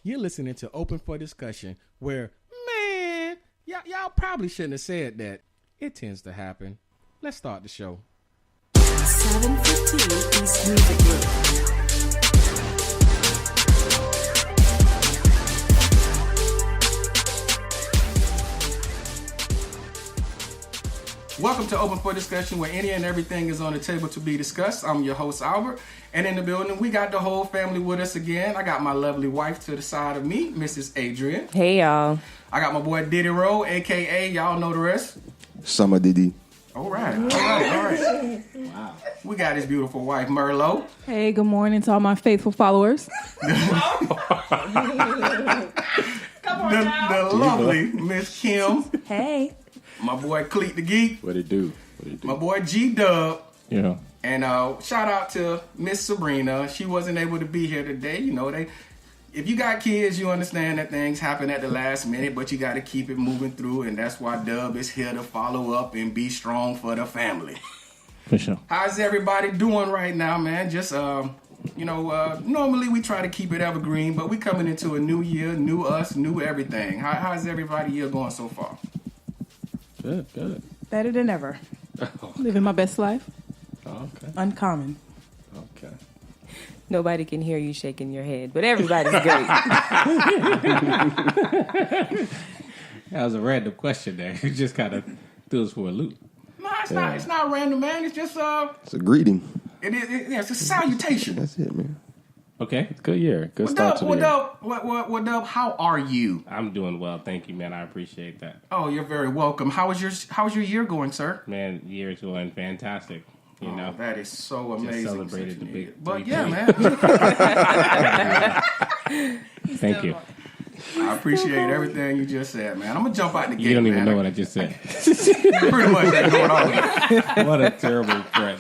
You're listening to Open for Discussion, where, man, y'all probably shouldn't have said that. It tends to happen. Let's start the show. 750 East Music Group. Welcome to Open for Discussion, where any and everything is on the table to be discussed. I'm your host, Albert, and in the building, we got the whole family with us again. I got my lovely wife to the side of me, Mrs. Adrian. Hey, y'all. I got my boy Diddy Rowe, a.k.a. y'all know the rest. Summer Diddy. All right. Wow. We got his beautiful wife, Merlot. Hey, good morning to all my faithful followers. The lovely Miss Kim. Hey. My boy Cleet the Geek. What it do? My boy G-Dub. Yeah. And shout out to Miss Sabrina. She wasn't able to be here today. You know, if you got kids, you understand that things happen at the last minute, but you got to keep it moving through, and that's why Dub is here to follow up and be strong for the family. For sure. How's everybody doing right now, man? Just, normally we try to keep it evergreen, but we coming into a new year, new us, new everything. How's everybody's year going so far? Good. Better than ever. Living my best life. Oh, okay. Uncommon. Okay. Nobody can hear you shaking your head, but everybody's great. That was a random question there. You just kind of threw us for a loop. No, it's not random, man. It's just It's a greeting. It's a salutation. That's it, man. Okay. Good year. Good start to the year. What up? How are you? I'm doing well. Thank you, man. I appreciate that. Oh, you're very welcome. How's your year going, sir? Man, the year is going fantastic. You know, that is so amazing. just celebrated the big. But 3 yeah, man. man. Thank you. I appreciate everything you just said, man. I'm gonna jump out the gate. You don't even man. know what I just said. Pretty much that's going on. What a terrible friend.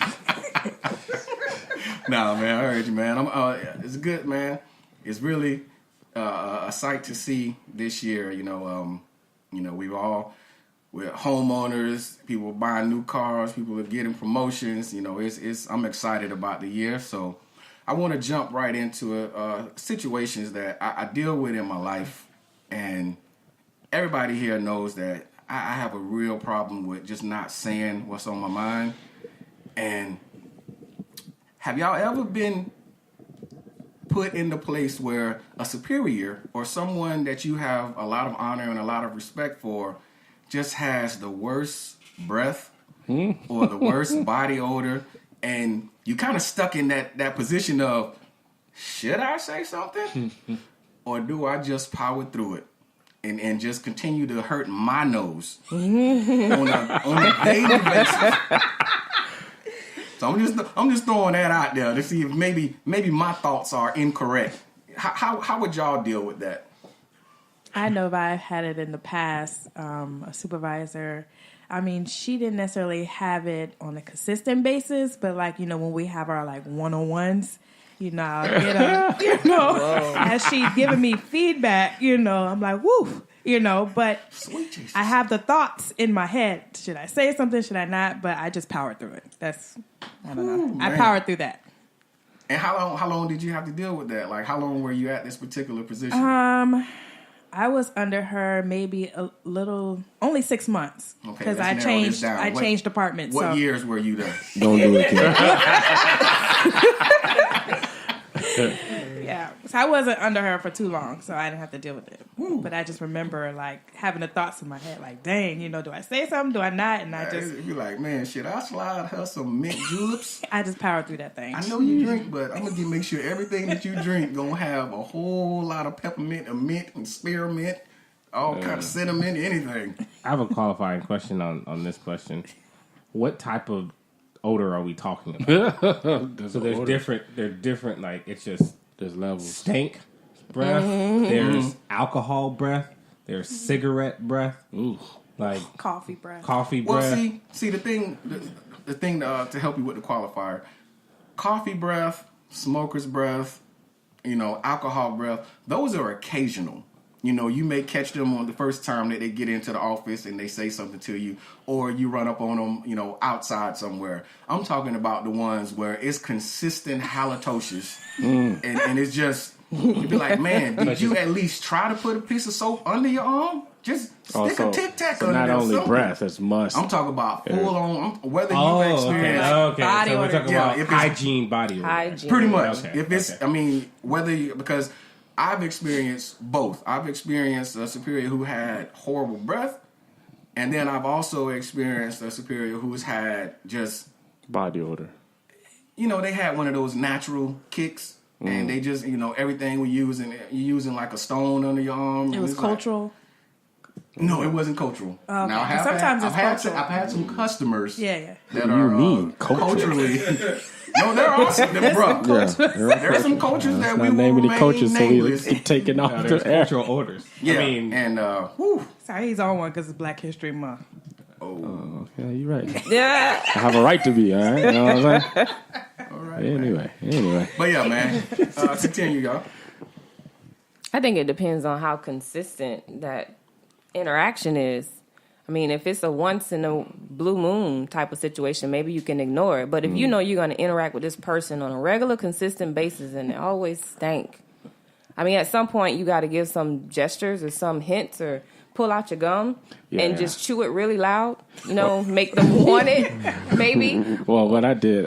Nah, man, I heard you, man. It's good, man. It's really a sight to see this year. We're homeowners. People are buying new cars. People are getting promotions. You know, I'm excited about the year. So I want to jump right into situations that I deal with in my life, and everybody here knows that I have a real problem with just not saying what's on my mind. And have y'all ever been put in the place where a superior or someone that you have a lot of honor and a lot of respect for just has the worst breath or the worst body odor, and you kind of stuck in that position of, should I say something? Or do I just power through it and just continue to hurt my nose on a daily basis? So I'm just throwing that out there to see if maybe my thoughts are incorrect. How would y'all deal with that? I know if I've had it in the past, a supervisor, I mean, she didn't necessarily have it on a consistent basis, but when we have our one-on-ones, I'll get as she's giving me feedback, I'm like, woo, but I have the thoughts in my head. Should I say something? Should I not? But I just powered through it. I don't know. Man. I powered through that. And how long did you have to deal with that? Like, how long were you at this particular position? I was under her maybe only 6 months, because I changed departments. What years were you there? Don't do it, kid. Yeah, so I wasn't under her for too long, so I didn't have to deal with it. Ooh. But I just remember having the thoughts in my head, dang, do I say something? Do I not? And I just be like, man, should I slide her some mint juleps? I just powered through that thing. I know you drink, but I'm gonna make sure everything that you drink gonna have a whole lot of peppermint and mint and spearmint, all kind of cinnamon, anything. I have a qualifying question on this question. What type of odor are we talking about? So there's different, it's just, there's levels. Stink breath, there's alcohol breath, there's cigarette breath, coffee breath. Well, breath. see the thing to help you with the qualifier, coffee breath, smoker's breath, alcohol breath, those are occasional. You may catch them on the first time that they get into the office and they say something to you, or you run up on them, outside somewhere. I'm talking about the ones where it's consistent halitosis, and it's just You'd be like, man, did you at least try to put a piece of soap under your arm? Just stick a Tic Tac under there. Not only breath, it's must. I'm talking about full on, whether you've experienced body so we're odor. talking about hygiene body odor. Hygiene. pretty much. Okay, If it's, I mean, whether you, because I've experienced both. I've experienced a superior who had horrible breath, and then I've also experienced a superior who's had just Body odor. they had one of those natural kicks, and they just, everything you're using like a stone under your arm. It was cultural. No, it wasn't cultural. Okay. Now, Sometimes it's cultural. I've had some customers Yeah. that What do are you mean, culturally. No, there are some, bro. There are some cultures that we Not will name any remain coaches, so we nameless. keep taking off There's the air. cultural odors. Yeah, I mean, and whew. Sorry, he's on one because it's Black History Month. Yeah, you're right. Yeah. I have a right to be, all right? You know what I'm saying? All right. Anyway. But yeah, man. Continue, y'all. I think it depends on how consistent that interaction is. I mean, if it's a once in a blue moon type of situation, maybe you can ignore it. But if you know you're going to interact with this person on a regular, consistent basis and they always stink, I mean, at some point you got to give some gestures or some hints or pull out your gum and just chew it really loud, make them want it, maybe. Well, what I did,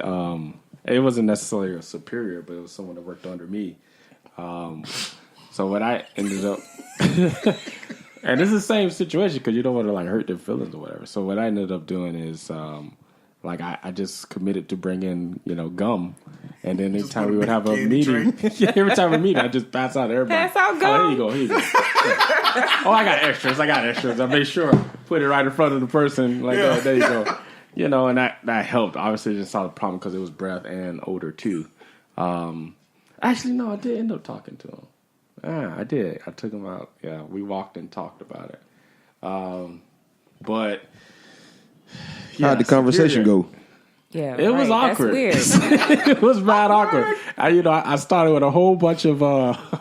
it wasn't necessarily a superior, but it was someone that worked under me. So what I ended up... And this is the same situation because you don't want to hurt their feelings or whatever. So what I ended up doing is I just committed to bring in gum, and then every time we would have a meeting, every time we meet, I just pass out to everybody. Pass out gum. Oh, here you go. Oh, I got extras. I made sure put it right in front of the person. There you go. And that helped. Obviously, just saw the problem because it was breath and odor too. Actually, no, I did end up talking to him. I did. I took him out. Yeah, we walked and talked about it. But how'd the conversation go? Yeah, it was awkward. That's weird. It was bad awkward. I started with a whole bunch of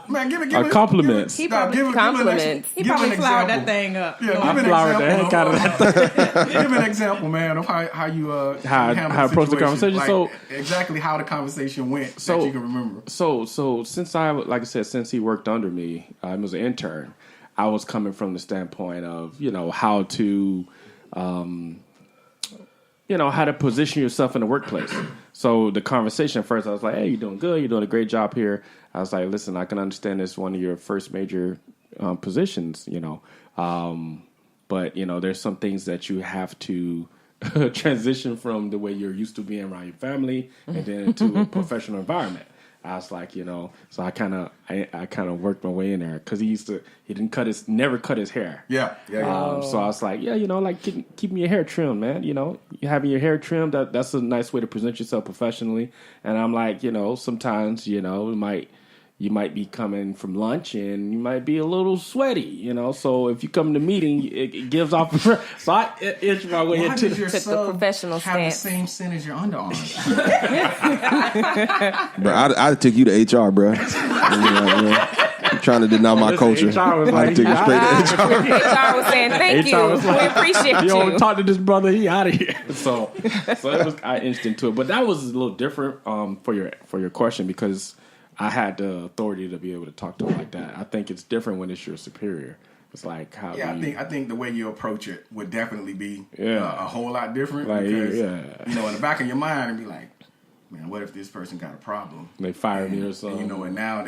Man, give compliments. He probably compliments. He probably flowered that thing up. Yeah, I flowered the heck out of that. Give an example, man, of how you how I approached the conversation. Like, exactly how the conversation went that you can remember. So since since he worked under me, I was an intern. I was coming from the standpoint of how to. How to position yourself in the workplace. So the conversation first, I was like, hey, you're doing good. You're doing a great job here. I was like, listen, I can understand this is one of your first major positions, but, there's some things that you have to transition from the way you're used to being around your family and then into a professional environment. I was like, so I kind of worked my way in there because he never cut his hair. Yeah. So I was like, keeping your hair trimmed, man. You having your hair trimmed, that's a nice way to present yourself professionally. And I'm like, sometimes, you might be coming from lunch and you might be a little sweaty, So if you come to meeting, it gives off. So I itch my way into the professional have stance. the same sin as your underarms. Bro, I took you to HR, bro. I'm trying to deny my culture. HR was I took it straight to HR. HR was saying, thank you. We appreciate you. you. Don't talk to this brother. He out of here. So I inched into it. But that was a little different for your question because I had the authority to be able to talk to him like that. I think it's different when it's your superior. It's like how. Yeah, I think the way you approach it would definitely be Yeah. a whole lot different. Like, because yeah. in the back of your mind, and be like, man, what if this person got a problem? They fire me or something. And now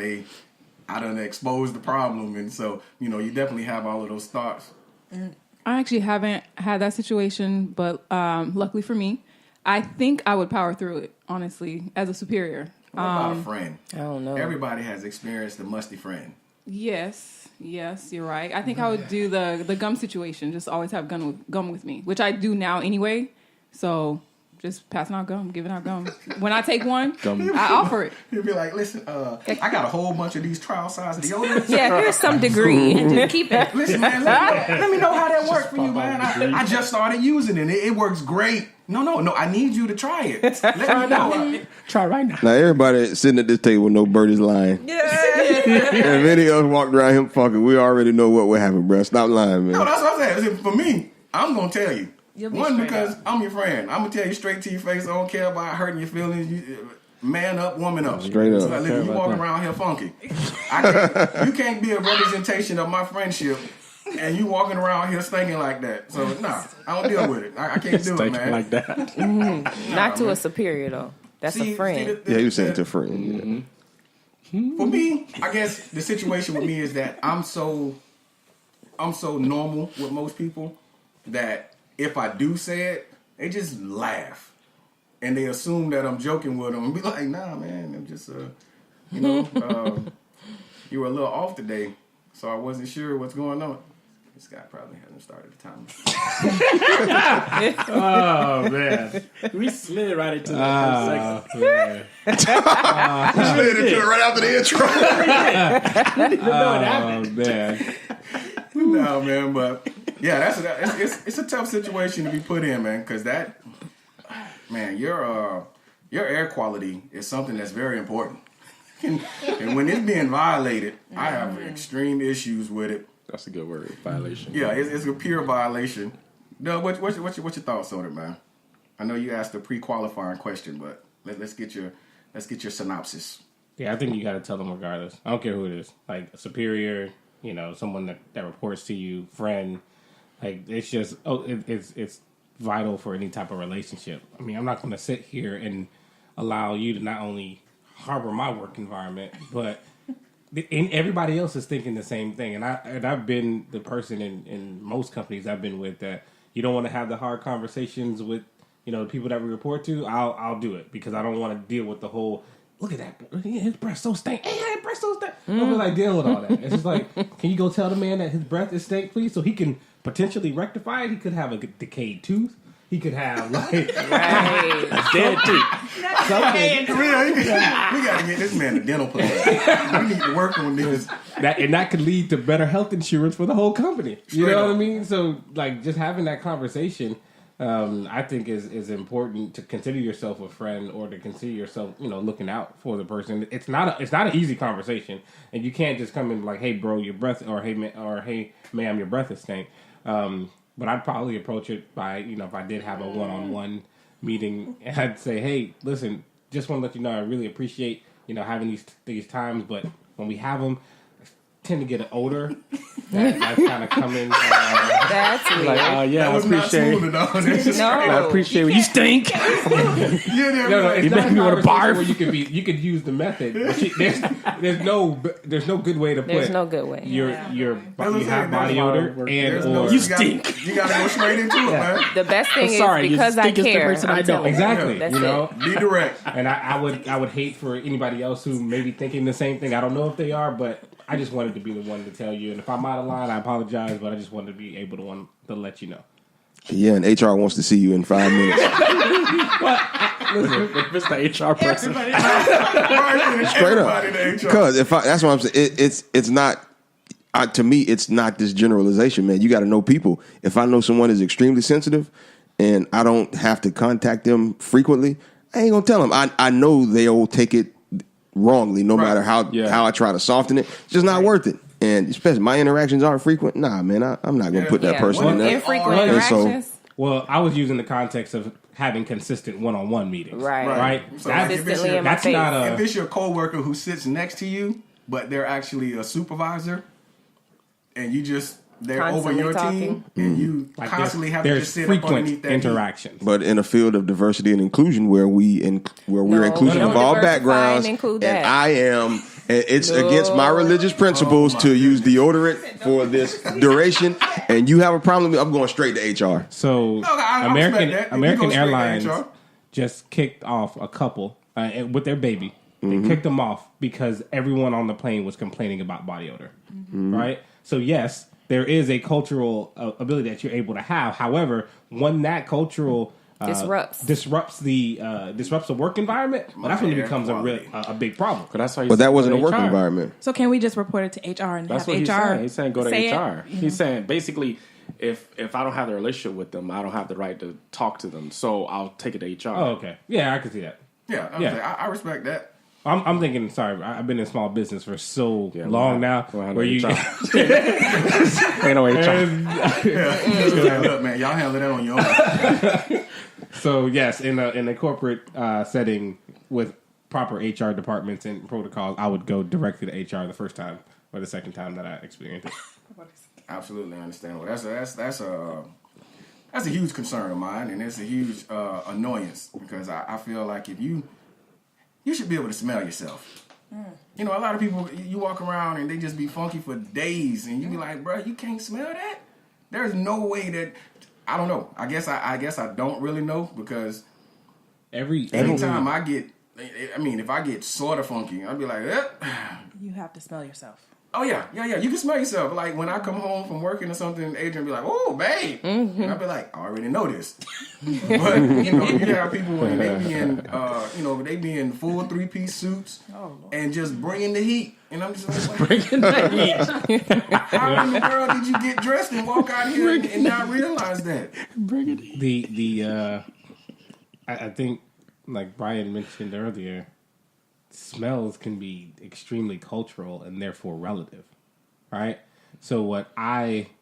I done exposed the problem, and so you definitely have all of those thoughts. I actually haven't had that situation, but luckily for me, I think I would power through it, honestly, as a superior. What about a friend? I don't know. Everybody has experienced the musty friend. Yes, you're right. I think I would do the gum situation, just always have gum with me, which I do now anyway. So just passing out gum, giving out gum. When I take one, I offer it. He'll be like, listen, I got a whole bunch of these trial size deodorants. Yeah, here's some degree. Just keep it. Listen, man, let me know how that worked for you, man. I just started using it. It works great. No, I need you to try it. Let me know. Try right now. Now everybody sitting at this table know Birdie's lying. Yeah. If any of us walked around him fucking, we already know what would happen, bro. Stop lying, man. No, that's what I'm saying. For me, I'm gonna tell you. You'll be One, straight because up. I'm your friend. I'm gonna tell you straight to your face. I don't care about hurting your feelings. man up, woman up. Straight up. So like, listen, you walking around here funky. You can't be a representation of my friendship, and you walking around here stinking like that. So nah, I don't deal with it. I can't do it, man. Like that. Not to a superior though. That's a friend. Yeah, he was saying to a friend. Yeah. For me, I guess the situation with me is that I'm so normal with most people that if I do say it, they just laugh and they assume that I'm joking with them and be like, "Nah, man, I'm just you were a little off today, so I wasn't sure what's going on." This guy probably hasn't started the timer. Oh man, we slid right into the first segment. Slid into it right after the intro. Oh man. No, man, but yeah, it's a tough situation to be put in, man, because that, man, your air quality is something that's very important, and when it's being violated, I have extreme issues with it. That's a good word. Violation. Yeah, it's a pure violation. No, what's your thoughts on it, man? I know you asked a pre-qualifying question, but let's get your synopsis. Yeah, I think you got to tell them regardless. I don't care who it is. Like a superior, someone that reports to you, friend. Like it's just it's vital for any type of relationship. I mean, I'm not going to sit here and allow you to not only harbor my work environment, but and everybody else is thinking the same thing. And I've been the person in most companies I've been with that you don't want to have the hard conversations with the people that we report to. I'll do it because I don't want to deal with the whole. Look at that. His breath so stink. Hey, his breath so stink. I don't like dealing with all that. It's just like, can you go tell the man that his breath is stink, please? So he can potentially rectify it. He could have a decayed tooth. He could have, like, Right. A dead tooth. We got to get this man a dental plan. We need to work on this. that could lead to better health insurance for the whole company. You Straight know up. what I mean? So, like, just having that conversation, I think is important to consider yourself a friend or to consider yourself, looking out for the person. It's not an easy conversation, and you can't just come in like, "Hey, bro, your breath," or "Hey, ma'am, your breath is stink." But I'd probably approach it by, if I did have a one-on-one meeting, I'd say, "Hey, listen, just want to let you know I really appreciate having these times, but when we have them, I tend to get an odor that's kind of coming." That's weird. Like, yeah, That I was not appreciate smooth enough. That's just No. I appreciate when you stink. Yeah, No, it's You not make a me wanna conversation barf. where you could use the method. But there's no good way to put. There's no good way. You That's have what I'm body saying. odor There's and no, or you stink. You got to go straight into it, man. The best thing sorry, is you because I stink as the care. person I I'm know. telling you. Exactly. That's You know, Be direct. and I would hate for anybody else who may be thinking the same thing. I don't know if they are, but I just wanted to be the one to tell you. And if I'm out of line, I apologize, but I just wanted to be able to let you know. Yeah, and HR wants to see you in 5 minutes. Listen, if it's the HR person, Straight Everybody up. in the HR. Because that's what I'm saying. It's not. To me, it's not this generalization, man. You got to know people. If I know someone is extremely sensitive, and I don't have to contact them frequently, I ain't gonna tell them. I know they'll take it wrongly, no matter how I try to soften it. It's just not worth it. And especially my interactions aren't frequent. Nah, man, I'm not gonna put that person in there. Infrequent And so- interactions. Well, I was using the context of having consistent one-on-one meetings. Right. So Consistently in my that's face. not if it's your coworker who sits next to you, but they're actually a supervisor, and they're Constantly over your talking. team, and you like constantly have to there's just sit up frequent underneath that heat. interactions. But in a field of diversity and inclusion, where we're inclusive don't of all diversify backgrounds, and include and that. I am, and it's against my religious principles to use deodorant for this duration, and you have a problem with me, I'm going straight to HR. So I American respect that. If you American go straight to Airlines HR. just kicked off a couple with their baby. They kicked them off because everyone on the plane was complaining about body odor. Right? So yes, there is a cultural ability that you're able to have. However, when that cultural disrupts the work environment, well, that's when it becomes a big problem. but that's why. But that wasn't a work HR. environment. So can we just report it to HR and That's have what he's HR? saying. He's saying go to say it, HR. you know? He's saying basically, if I don't have the relationship with them, I don't have the right to talk to them. So I'll take it to HR. Oh, okay. Yeah, I can see that. Yeah, I respect that. I'm thinking. Sorry, I've been in small business for so Yeah, long now. we'll handle Where you, HR. Ain't no HR. Look, man, y'all handle that on your own. so yes, in a corporate setting with proper HR departments and protocols, I would go directly to HR the first time or the second time that I experienced it. Absolutely understandable. That's a huge concern of mine, and it's a huge annoyance because I feel like if you should be able to smell yourself. You know, a lot of people, you walk around and they just be funky for days, and you be like, bro, you can't smell that? There's no way that, I don't know. I guess I don't really know because every time I get, if I get sort of funky, I'll be like, You have to smell yourself. Oh, yeah. You can smell yourself. Like, when I come home from working or something, Adrian be like, oh, babe. And I'll be like, I already know this. But, you have people, and they be in, they be in full 3-piece suits and just bringing the heat. And I'm just like, bringing the heat. How in the world did you get dressed and walk out here and not realize that? Bringing the heat. I think, like Brian mentioned earlier, smells can be extremely cultural and therefore relative, right? So what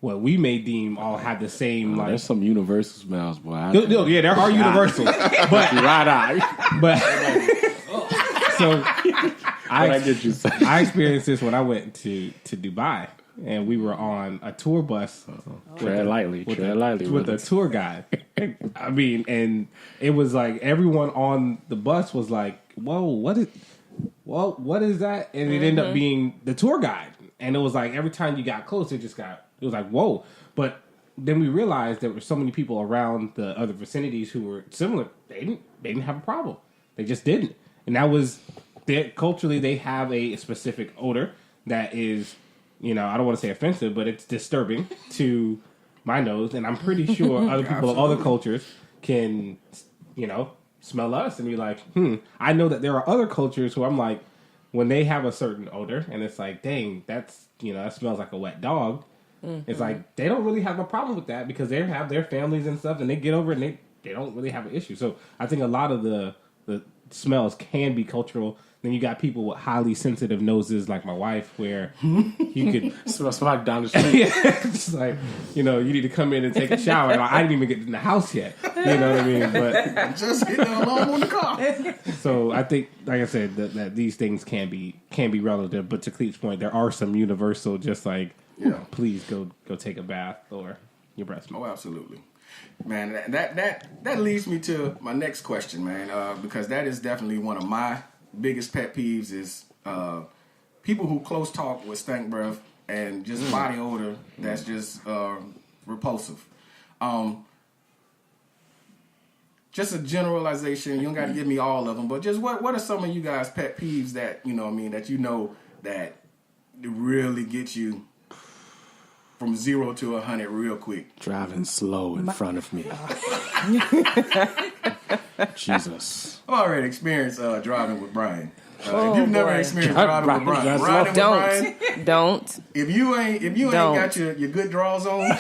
we may deem all have the same there's some universal smells, boy. Yeah, there are universal, but right eye. But so I get you. I experienced this when I went to Dubai, and we were on a tour bus. Tread lightly with a tour guide. I mean, and it was like everyone on the bus was like, "Whoa, what is that?" And it ended up being the tour guide. And it was like every time you got close, it was like, whoa. But then we realized there were so many people around the other vicinities who were similar. They didn't have a problem. They just didn't. And that was, culturally, they have a specific odor that is, I don't want to say offensive, but it's disturbing to my nose. And I'm pretty sure other people of other cultures can, smell us and be like, I know that there are other cultures who I'm like, when they have a certain odor and it's like, dang, that's, that smells like a wet dog. Mm-hmm. It's like, they don't really have a problem with that because they have their families and stuff and they get over it and they don't really have an issue. So I think a lot of the smells can be cultural. Then you got people with highly sensitive noses like my wife where you could smell somebody down the street. Yeah, it's like, you need to come in and take a shower. And I didn't even get in the house yet. You know what I mean? But just hit the alarm on the car. So I think, like I said, that these things can be relative. But to Cleet's point, there are some universal, just like, please go take a bath or your breath smells. Oh, absolutely. Man, that leads me to my next question, man, because that is definitely one of my biggest pet peeves is people who close talk with stank breath and just body odor that's just repulsive. Just a generalization. You don't got to give me all of them, but just what are some of you guys' pet peeves that that really get you from 0 to 100 real quick? Driving slow in front of me. Jesus. I've already experienced driving with Brian. If you've never experienced driving with Brian, don't. If you ain't got your good draws on.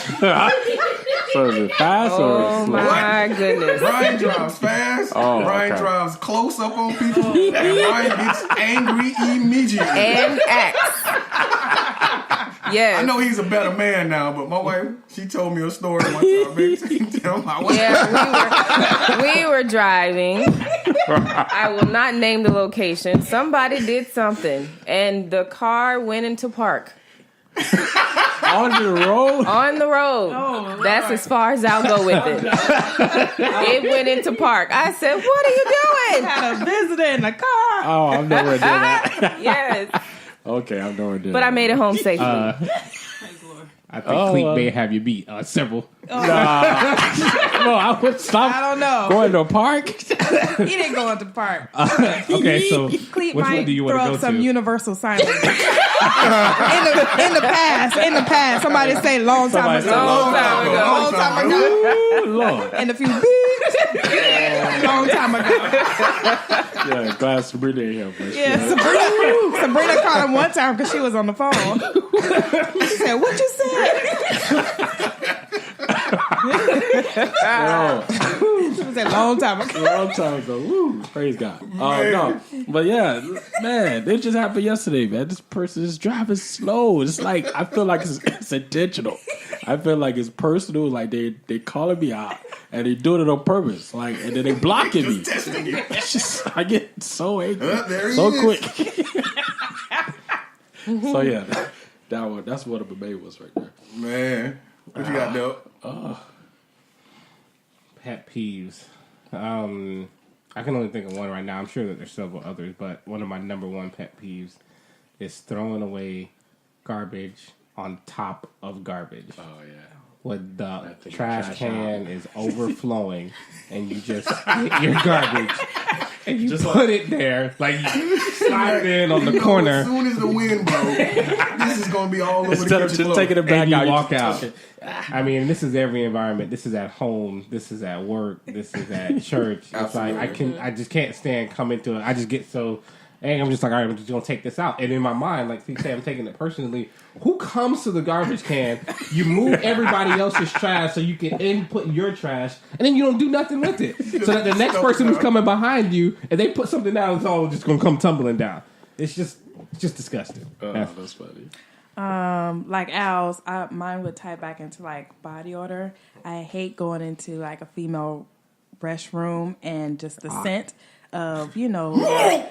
So is it fast or slow? Oh my goodness. Brian drives fast. Brian drives close up on people. And Brian gets angry immediately. And acts. Yes. I know he's a better man now, but my wife, she told me a story one time. Tell my wife. Yeah, we were driving. I will not name the location. Somebody did something, and the car went into park. On the road? On the road. Oh, that's as far as I'll go with it. It went into park. I said, what are you doing? Had a visitor in the car. Oh, I've never done that. Yes. Okay, I've never done that. But I made it home safely. I think Cleet may have you beat several. No, I would stop. I don't know. Going to a park? He didn't go into the park. Okay, so Cleet which might one do you want throw to go up some to? universal sign. in the past, somebody say long time ago. Long time ago. Ooh, Lord. And a few beeps. Long time ago. Yeah, glad Sabrina ain't here. But Yeah, Sabrina called him one time because she was on the phone. She said, what you said? was a long time ago. Long time ago. Woo. Praise God. No. But yeah, man, it just happened yesterday, man. This person is driving slow. It's like, I feel like it's intentional. I feel like it's personal. Like they calling me out and they doing it on purpose. Like, and then they blocking me. It's just, I get so angry. So quick. So yeah, that's what a baby was right there. Man, what you got, Dope? Pet peeves. I can only think of one right now. I'm sure that there's several others, but one of my number one pet peeves is throwing away garbage on top of garbage. Oh yeah. When the trash can is overflowing and you just get your garbage and you just put it there, like you slide it in on the corner. As soon as the wind blows, this is going to be all over Instead the of kitchen just taking it back and you out, walk out. I mean, this is every environment. This is at home. This is at work. This is at church. It's like I just can't stand coming to it. I just get so angry. I'm just like, all right, I'm just gonna take this out. And in my mind, like you say, I'm taking it personally. Who comes to the garbage can? You move everybody else's trash so you can input your trash, and then you don't do nothing with it. So that the next person who's coming behind you and they put something down, it's all just gonna come tumbling down. It's just disgusting. That's funny. Like Al's, mine would tie back into like body odor. I hate going into like a female restroom and just the scent of female odors.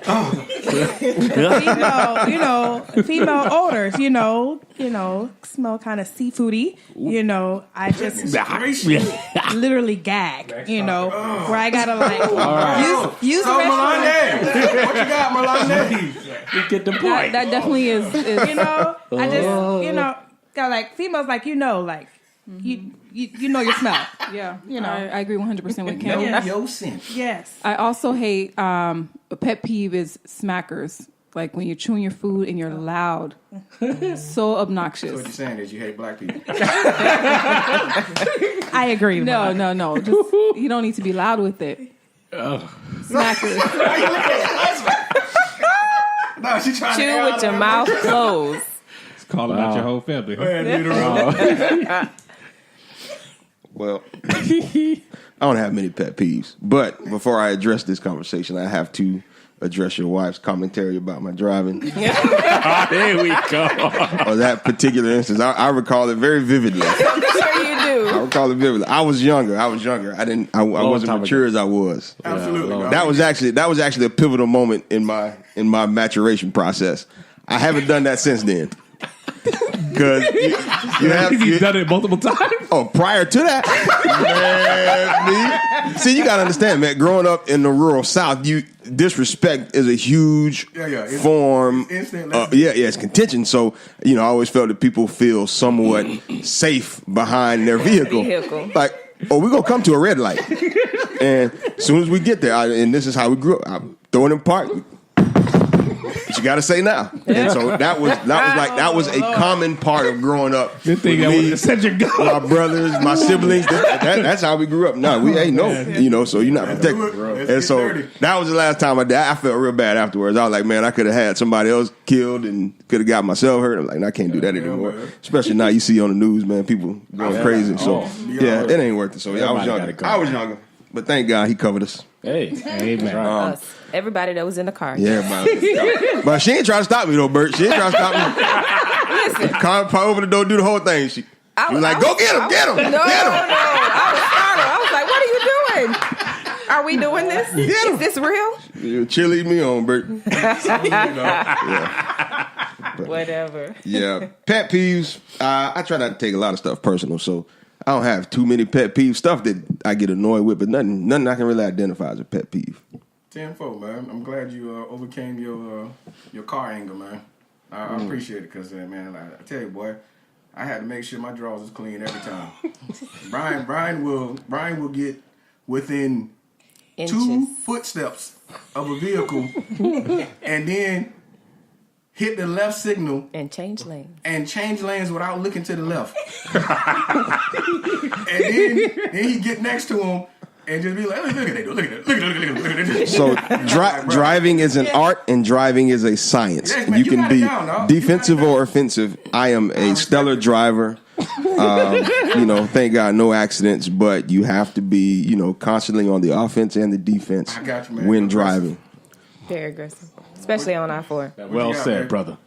Smell kind of seafoody. I just literally gag. Where I gotta like use the restroom. Melanie, what you got, Melanie? You get the point. That definitely is. I just got like females like you know your smell. Yeah, I agree 100% with Kim. Yo scent. Yes. I also hate a pet peeve is smackers. Like when you're chewing your food and you're loud, so obnoxious. So what you're saying is you hate black people. I agree. No. Just, you don't need to be loud with it. Smackers. No, she trying to Chew with your mouth closed. It's calling out your whole family. Huh? Well, I don't have many pet peeves, but before I address this conversation, I have to address your wife's commentary about my driving. There we go. Or that particular instance, I recall it very vividly. I'm sure you do. I recall it vividly. I was younger. I wasn't mature as I was. Absolutely. That was actually a pivotal moment in my maturation process. I haven't done that since then. Because He's done it multiple times. Oh, prior to that, man, see, you gotta understand, man. Growing up in the rural South, disrespect is a huge form. It's contention. So, I always felt that people feel somewhat safe behind their vehicle. Like, we're gonna come to a red light, and as soon as we get there, and this is how we grew up. I'm throwing in park. But you got to say now. And so that was a common part of growing up. Good thing that was such a go. My brothers, my siblings. That's how we grew up. No, we ain't so you're not protected. And so that was the last time I felt real bad afterwards. I was like, man, I could have had somebody else killed and could have got myself hurt. I'm like, I can't do that anymore. Especially now you see on the news, man, people going crazy. So it ain't worth it. So I was younger. But thank God he covered us. Hey, amen. Everybody that was in the car. Yeah, but she ain't trying to stop me though, Bert. She ain't trying to stop me. Listen, Car open the door, do the whole thing. She was like, "Go get him, get him, No, get him." I was startled. I was like, "What are you doing? Are we doing this? Is this real?" You cheerlead me on, Bert. Whatever. Yeah, pet peeves. I try not to take a lot of stuff personal, so I don't have too many pet peeves. Stuff that I get annoyed with, but nothing I can really identify as a pet peeve. 10-4, man. I'm glad you overcame your car anger, man. I appreciate it because, man, I tell you, boy, I had to make sure my drawers was clean every time. Brian will get within Inches. 2 footsteps of a vehicle and then hit the left signal And change lanes. and change lanes without looking to the left. And then he get next to him and just be like, look at that. So driving is an art and driving is a science. Yes, man, you you can got be it down, dog. defensive or offensive. I am a stellar driver. Thank God, no accidents. But you have to be, constantly on the offense and the defense I got you, man. when driving. Very aggressive, especially on I-4. Well got, said, man? brother.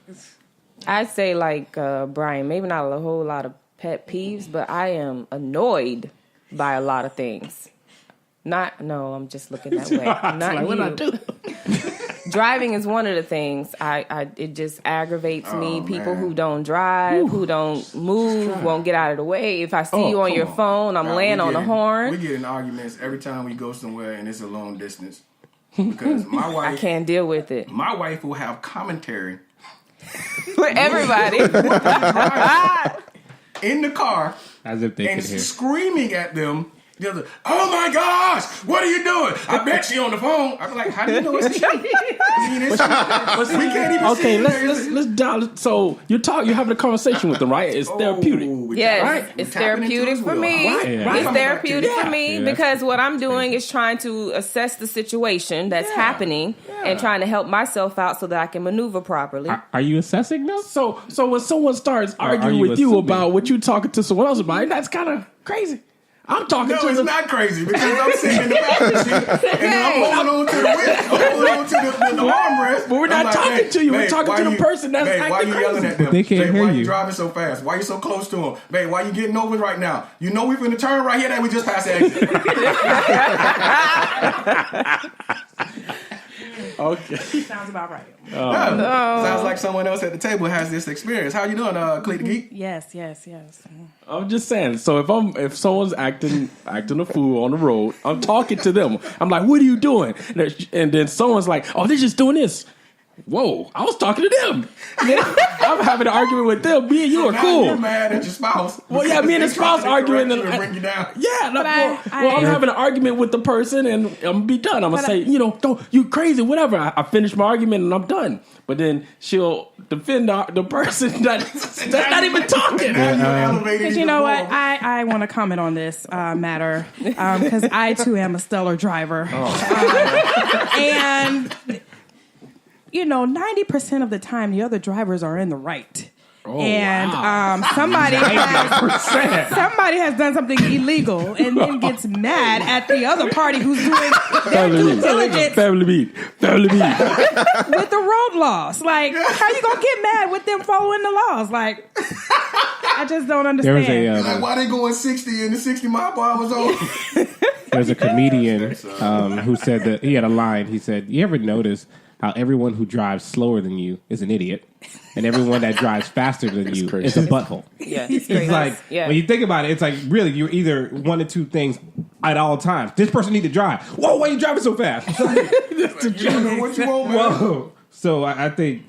I'd say like Brian, maybe not a whole lot of pet peeves, but I am annoyed by a lot of things. I'm just looking that way. Not like, what you. I do? Driving is one of the things. It just aggravates me. People man. who don't drive, who don't move, won't get out of the way. If I see you on your phone, I'm Nah, laying we on the get- horn. We get in arguments every time we go somewhere and it's a long distance. Because my I wife, can't deal with it. my wife will have commentary For everybody. in the car As if they and could hear. screaming at them. The other, oh my gosh, what are you doing? I bet she on the phone. I'm like, how do you know it's she? I mean, we can't even see Okay, it. let's dial. So you're having a conversation with them, right? It's therapeutic. Yes, Right? it's We're tapping into therapeutic his for will. me. Right? Right. It's therapeutic Yeah. for me Yeah, that's because what I'm doing is trying to assess the situation that's happening and trying to help myself out so that I can maneuver properly. Are you assessing them? So when someone starts are arguing you with you assuming? about what you talking to someone else about, that's kind of crazy. I'm talking No, to it's the not crazy because I'm sitting in the passenger seat and then I'm holding on to the wheel. I'm holding on to the armrest. But we're not I'm talking to you. We're talking why to the person that's why acting you yelling crazy? at them? They can't Babe, hear why you. driving so fast? Why you so close to them? Babe, why you getting over right now? You know we finna turn right here that we just passed the exit. Okay. Sounds about right. Sounds like someone else at the table has this experience. How you doing, Cleet the Geek? Yes. I'm just saying. So if someone's acting a fool on the road, I'm talking to them. I'm like, "What are you doing?" And then someone's like, "Oh, they're just doing this." Whoa! I was talking to them. I'm having an argument with them. Me and you are Now cool. you're mad at your spouse. Well, yeah, me and the They trying spouse to arguing correct you and- and bring you down. Yeah, no, But I'm having an argument with the person, and I'm gonna be done. I'm gonna say, don't you crazy, whatever. I finished my argument and I'm done. But then she'll defend the person that's not even talking. Now you're elevated Because you even know what, more. I want to comment on this matter because I too am a stellar driver, and 90% of the time the other drivers are in the right. And somebody has done something illegal and then gets mad at the other party who's doing their due diligence Family meet. with the road laws. Like, how you gonna get mad with them following the laws? Like, I just don't There was understand. Like, why they going 60 and the 60 mile bar was on? There's a comedian who said that he had a line. He said, "You ever notice how everyone who drives slower than you is an idiot, and everyone that drives faster than you is a butthole?" Yeah, It's like when you think about it, it's like really you're either one of two things at all times. This person need to drive. Whoa, why are you driving so fast? You know what you want, man? Whoa. So I think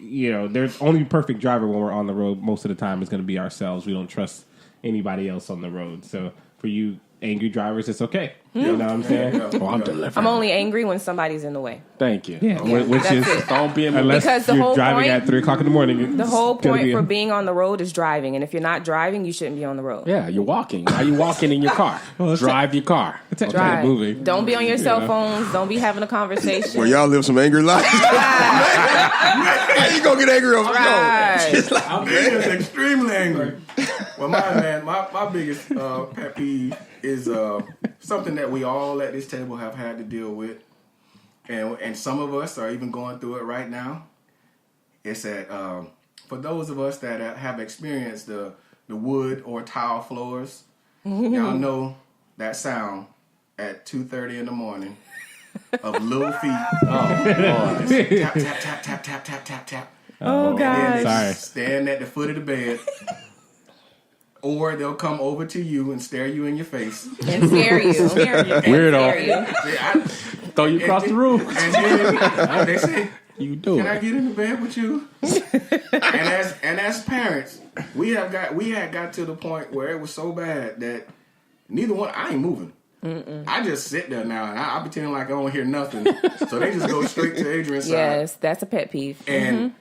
there's only perfect driver when we're on the road. Most of the time, is going to be ourselves. We don't trust anybody else on the road. So for you angry drivers, it's okay. You know what I'm saying? Oh, I'm delivering. I'm only angry when somebody's in the way. Thank you. Yeah, which that's is it. Don't be in unless Because the you're whole driving point- at 3:00 in the morning. The whole it's gonna point be for being on the road is driving, and if you're not driving, you shouldn't be on the road. Yeah, you're walking. Why are you walking in your car? Drive your car. Drive. moving. Don't be on your cell phones. Don't be having a conversation. Well, y'all live some angry lives. How you gonna get angry over Right. I'm just extremely angry. Well, my biggest pet peeve is something that we all at this table have had to deal with, and some of us are even going through it right now. It's that for those of us that have experienced the wood or tile floors, y'all know that sound at 2:30 in the morning of little feet. Oh, Just tap tap tap tap tap tap tap tap. Oh, And then God. they Sorry. stand at the foot of the bed. Or they'll come over to you and stare you in your face. And scare you. Weirdo. Scare you. Throw you across the room. And then they say, You do "Can I it. get in the bed with you?" and as parents, we had got to the point where it was so bad that neither one. I ain't moving. I just sit there now and I pretend like I don't hear nothing. So they just go straight to Adrian's side. Yes, that's a pet peeve. And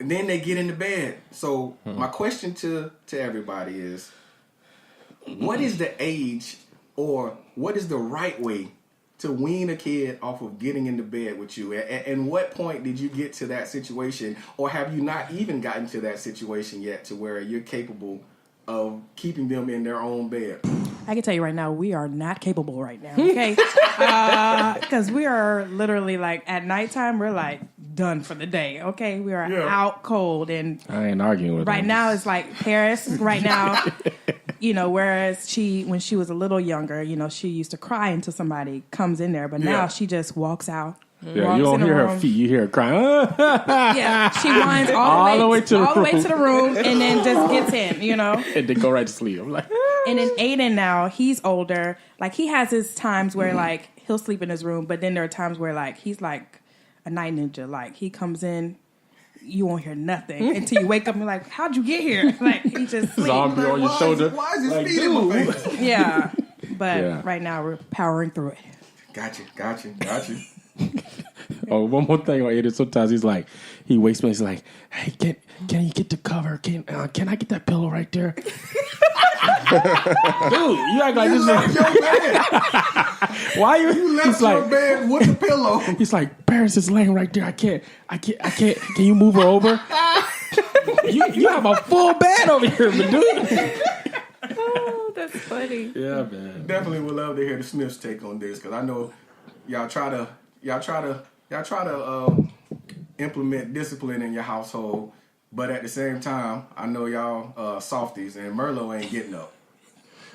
then they get into bed. So my question to everybody is, what is the age or what is the right way to wean a kid off of getting into bed with you? And what point did you get to that situation? Or have you not even gotten to that situation yet to where you're capable of keeping them in their own bed? I can tell you right now, we are not capable right now, okay? Because we are literally like, at nighttime, we're like done for the day, okay? We are out cold. And I ain't arguing with right them. now, it's like Paris right now, whereas when she was a little younger, she used to cry until somebody comes in there. But now she just walks out. Yeah, you don't hear her feet. You hear her crying. Yeah, she whines all the way to the room and then just gets in, And then go right to sleep. I'm like, and then Aiden now, he's older. Like, he has his times where, like, he'll sleep in his room, but then there are times where, like, he's like a night ninja. Like, he comes in, you won't hear nothing until you wake up and be like, how'd you get here? Like, he just sleeps. Zombie on your shoulder. Why is his feet in my face? Yeah. But right now, we're powering through it. Gotcha. Oh, one more thing on Aiden. Sometimes he wakes me. He's like, "Hey, can you get the cover? Can I get that pillow right there?" Dude, you act like this is your bed. why You left your bed with the pillow. He's like, Paris is laying right there. I can't. Can you move her over? you have a full bed over here, but dude. Oh, that's funny. Yeah, man. Definitely would love to hear the Smiths take on this, because I know y'all try to implement discipline in your household, but at the same time, I know y'all softies, and Merlot ain't getting up.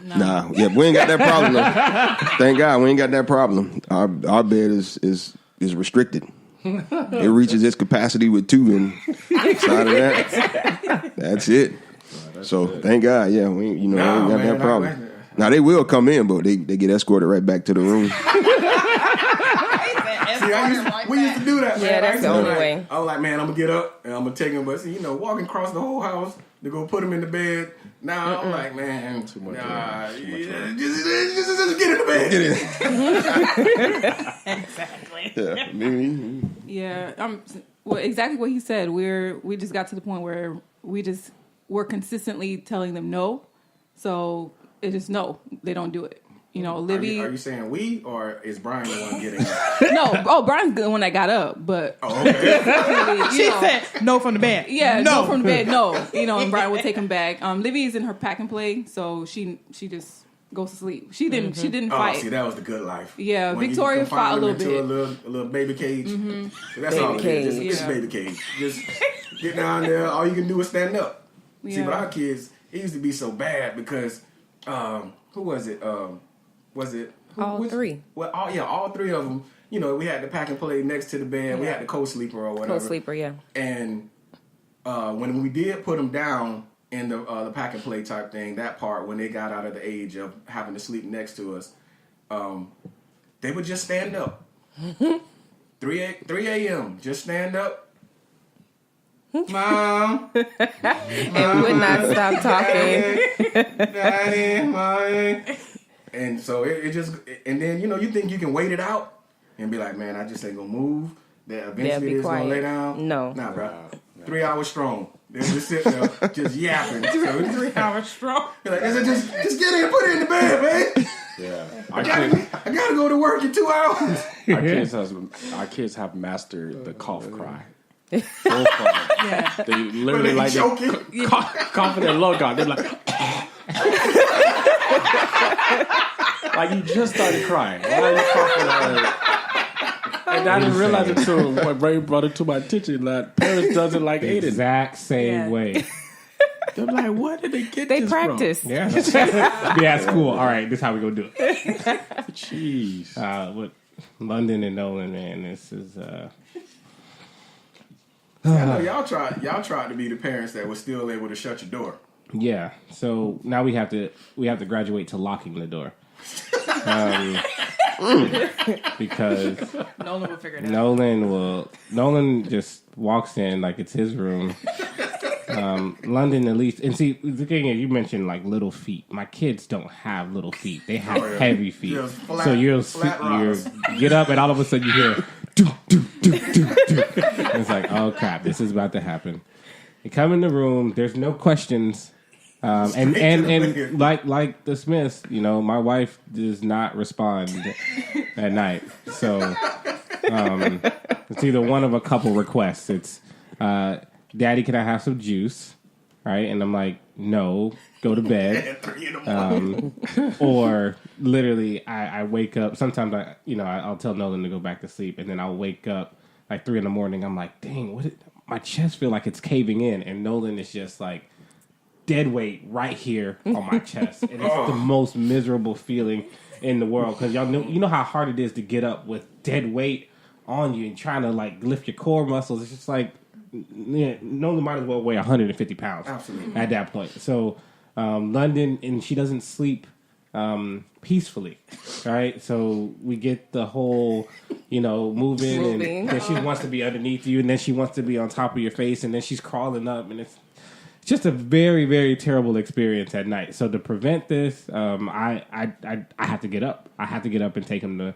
Nah, we ain't got that problem. Thank God, we ain't got that problem. Our bed is restricted. It reaches its capacity with 2, and outside of that, that's it. So thank God, we ain't, we ain't got that problem. Now they will come in, but they get escorted right back to the room. We used to do that, man. Yeah, that's the only way. I was like, man, I'm gonna get up and I'm gonna take him, but walking across the whole house to go put him in the bed. Now I'm like, man, too much. Just get in the bed. Exactly. Yeah. Well, exactly what he said. We just got to the point where we're consistently telling them no. So it's just no, they don't do it. Livy. Are you saying we, or is Brian the one getting it? No. Oh, Brian's the one that got up, but okay. She said no from the bed. Yeah, no from the bed. No, and Brian would take him back. Livy is in her pack and play, so she just goes to sleep. She didn't fight. Oh, see, that was the good life. Yeah, when Victoria fought a little bit. Into a little baby cage. Mm-hmm. So that's all it is. Just a baby cage. Just get down there. All you can do is stand up. Yeah. See, but our kids, it used to be so bad because who was it? Was it all three? Well, all 3 of them. We had the pack and play next to the bed. We had the co-sleeper or whatever. Co-sleeper, yeah. And when we did put them down in the pack and play type thing, that part when they got out of the age of having to sleep next to us, they would just stand up. 3 a.m. Just stand up. Mom. And would not stop talking. Daddy, Mommy. And so it just, and then, you think you can wait it out and be like, man, I just ain't gonna move. That eventually it's gonna lay down. No. Nah, bro. 3 hours strong. They're just sitting there, just yapping. So 3 hours strong. You're like, just get in and put it in the bed, man. Yeah. I gotta go to work in 2 hours. Our kids have mastered the cough cry. Yeah. They literally like coughing their low dog. They're like, like you just started crying. Why are you coughing already? And I didn't realize it until when Ray brought it to my attention that Paris doesn't like Aiden. Exact same way. They're like, where did they get this from? practice. Yeah. Yeah, it's cool. All right, this is how we gonna do it. Jeez. With London and Nolan, man, this is I know y'all tried to be the parents that were still able to shut your door. yeah. So now we have to graduate to locking the door. Because Nolan will figure it out. Nolan just walks in like it's his room. London at least, and see the thing is, you mentioned like little feet. My kids don't have little feet; they have heavy feet. So you get up, and all of a sudden you hear do do do do do. It's like, oh crap, this is about to happen. You come in the room. There's no questions. And like the Smiths, my wife does not respond at night. So it's either one of a couple requests. It's Daddy, can I have some juice? Right? And I'm like, no, go to bed. At 3 in the morning. Or literally, I wake up. Sometimes I'll tell Nolan to go back to sleep, and then I'll wake up like 3 in the morning. I'm like, dang, my chest feel like it's caving in, and Nolan is just like dead weight right here on my chest, and it's the most miserable feeling in the world because you know how hard it is to get up with dead weight on you and trying to like lift your core muscles. It's just like Nolan might as well weigh 150 pounds. Absolutely. At that point. So London, and she doesn't sleep peacefully, right? So we get the whole, moving, and then she wants to be underneath you, and then she wants to be on top of your face, and then she's crawling up, and it's just a very, very terrible experience at night. So to prevent this, I have to get up. I have to get up and take them to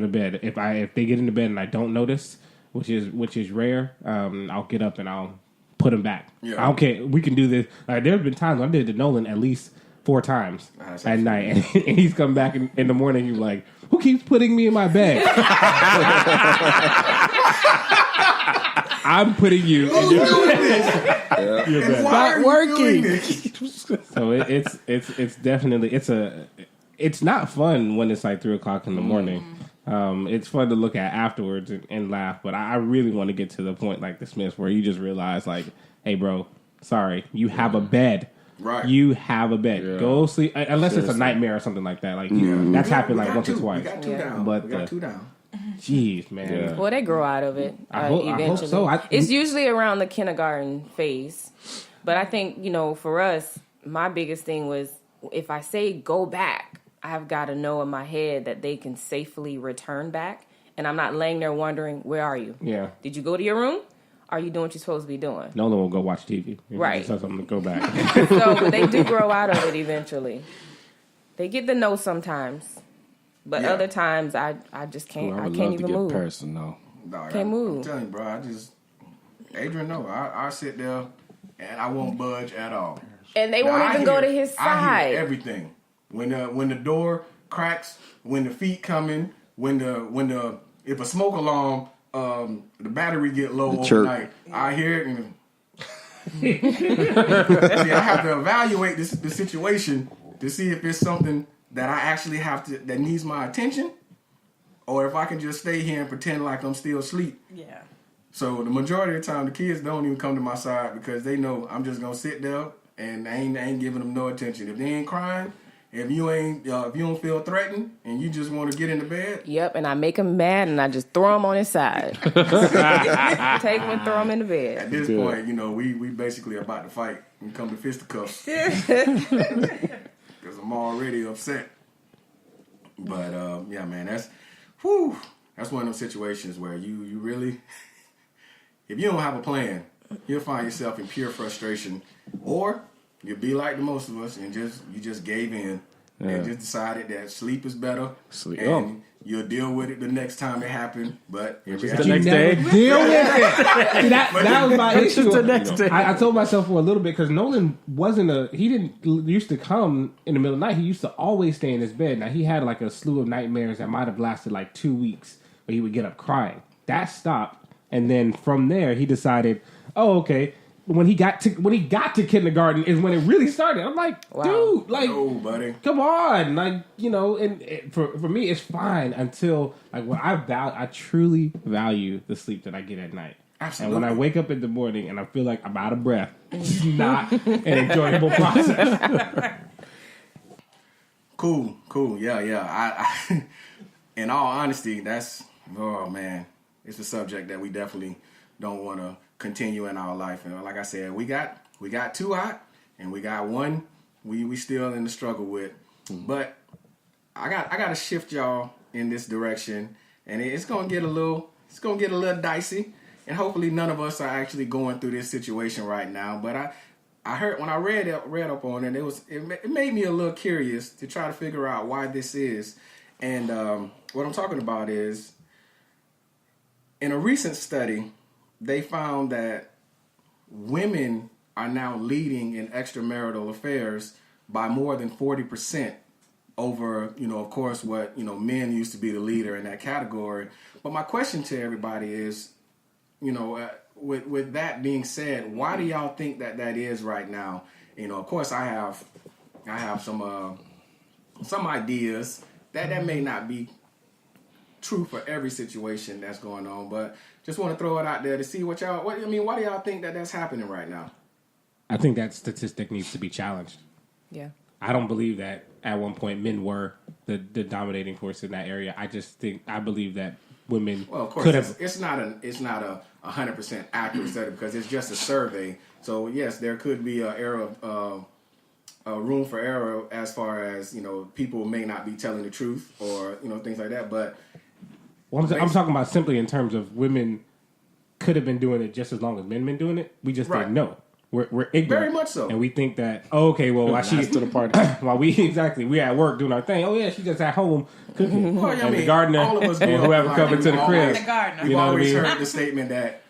bed. If they get into bed and I don't notice, which is rare, I'll get up and I'll put them back. Yeah. I don't care. We can do this. There have been times I did it to Nolan at least 4 times at night, and he's come back in the morning. He's like, "Who keeps putting me in my bed?" I'm putting you in your bed. Not working. So it's definitely it's not fun when it's like 3:00 in the morning. It's fun to look at afterwards and laugh, but I really want to get to the point like the Smiths where you just realize like, hey bro, sorry, you have a bed. Right. You have a bed. Yeah. Go sleep unless it's a nightmare or something like that. Like that's happened like once or twice. We got 2 down. But we got 2 down. Jeez, man. Yeah. Well, they grow out of it I hope eventually. so. It's usually around the kindergarten phase. But I think, for us, my biggest thing was if I say go back, I've got to know in my head that they can safely return back. And I'm not laying there wondering, where are you? Yeah. Did you go to your room? Are you doing what you're supposed to be doing? Nolan will go watch TV. Right. Tell something to go back. But they do grow out of it eventually. They get the no sometimes. But other times, I just can't. I I would can't love to even get move. personal. Dog, Can't move. I'm telling you, bro. Adrian, no. I sit there and I won't budge at all. And they Now, won't I even go hear- to his I side. hear everything. When the door cracks, when the feet coming, if a smoke alarm, the battery get low overnight, I hear it. And see, I have to evaluate the situation to see if it's something that I actually that needs my attention, or if I can just stay here and pretend like I'm still asleep. Yeah. So the majority of the time, the kids don't even come to my side because they know I'm just gonna sit there and I ain't giving them no attention. If they ain't crying, if you don't feel threatened and you just want to get into bed, Yep, and I make him mad and I just throw him on his side. Take him and throw him in the at bed. this point, we basically about to fight and come to fisticuffs because I'm already upset. But yeah, man, that's one of those situations where you really, if you don't have a plan, you'll find yourself in pure frustration, or you'll be like the most of us and you just gave in and just decided that sleep is better, and you'll deal with it the next time it happens. But The next day. Deal with it. See, that was my issue. the next day. I told myself for a little bit because Nolan he didn't used to come in the middle of the night. He used to always stay in his bed. Now he had like a slew of nightmares that might have lasted like 2 weeks, where he would get up crying. That stopped, and then from there he decided, oh okay. When he got to kindergarten is when it really started. I'm like, dude, like, no, buddy, come on, like, and for me it's fine until like when I truly value the sleep that I get at night. Absolutely. And when I wake up in the morning and I feel like I'm out of breath, it's not an enjoyable process. Cool, yeah. I in all honesty, it's a subject that we definitely don't want to continue in our life. And like I said, we got 2 out, and we got 1 we still in the struggle with. But I got to shift y'all in this direction, and it's gonna get a little dicey. And hopefully none of us are actually going through this situation right now. But I heard when I read up on it, it made me a little curious to try to figure out why this is. And what I'm talking about is, in a recent study, they found that women are now leading in extramarital affairs by more than 40% over, of course, what, men used to be the leader in that category. But my question to everybody is, with that being said, why do y'all think that is right now? Of course, I have some ideas that may not be true for every situation that's going on, but just want to throw it out there to see why do y'all think that's happening right now? I think that statistic needs to be challenged. Yeah. I don't believe that at one point men were the dominating force in that area. I believe that women could have. It's not a 100% accurate study because it's just a survey. So yes, there could be a room for error as far as people may not be telling the truth or things like that. But I'm talking about simply in terms of women could have been doing it just as long as men been doing it. We just didn't know. We're ignorant. Very much so. And we think that, while she's to the party. While we're at work doing our thing. Oh, yeah, she's just at home cooking. Well, and the gardener all of us and whoever coming to the crib. We've always heard the statement that,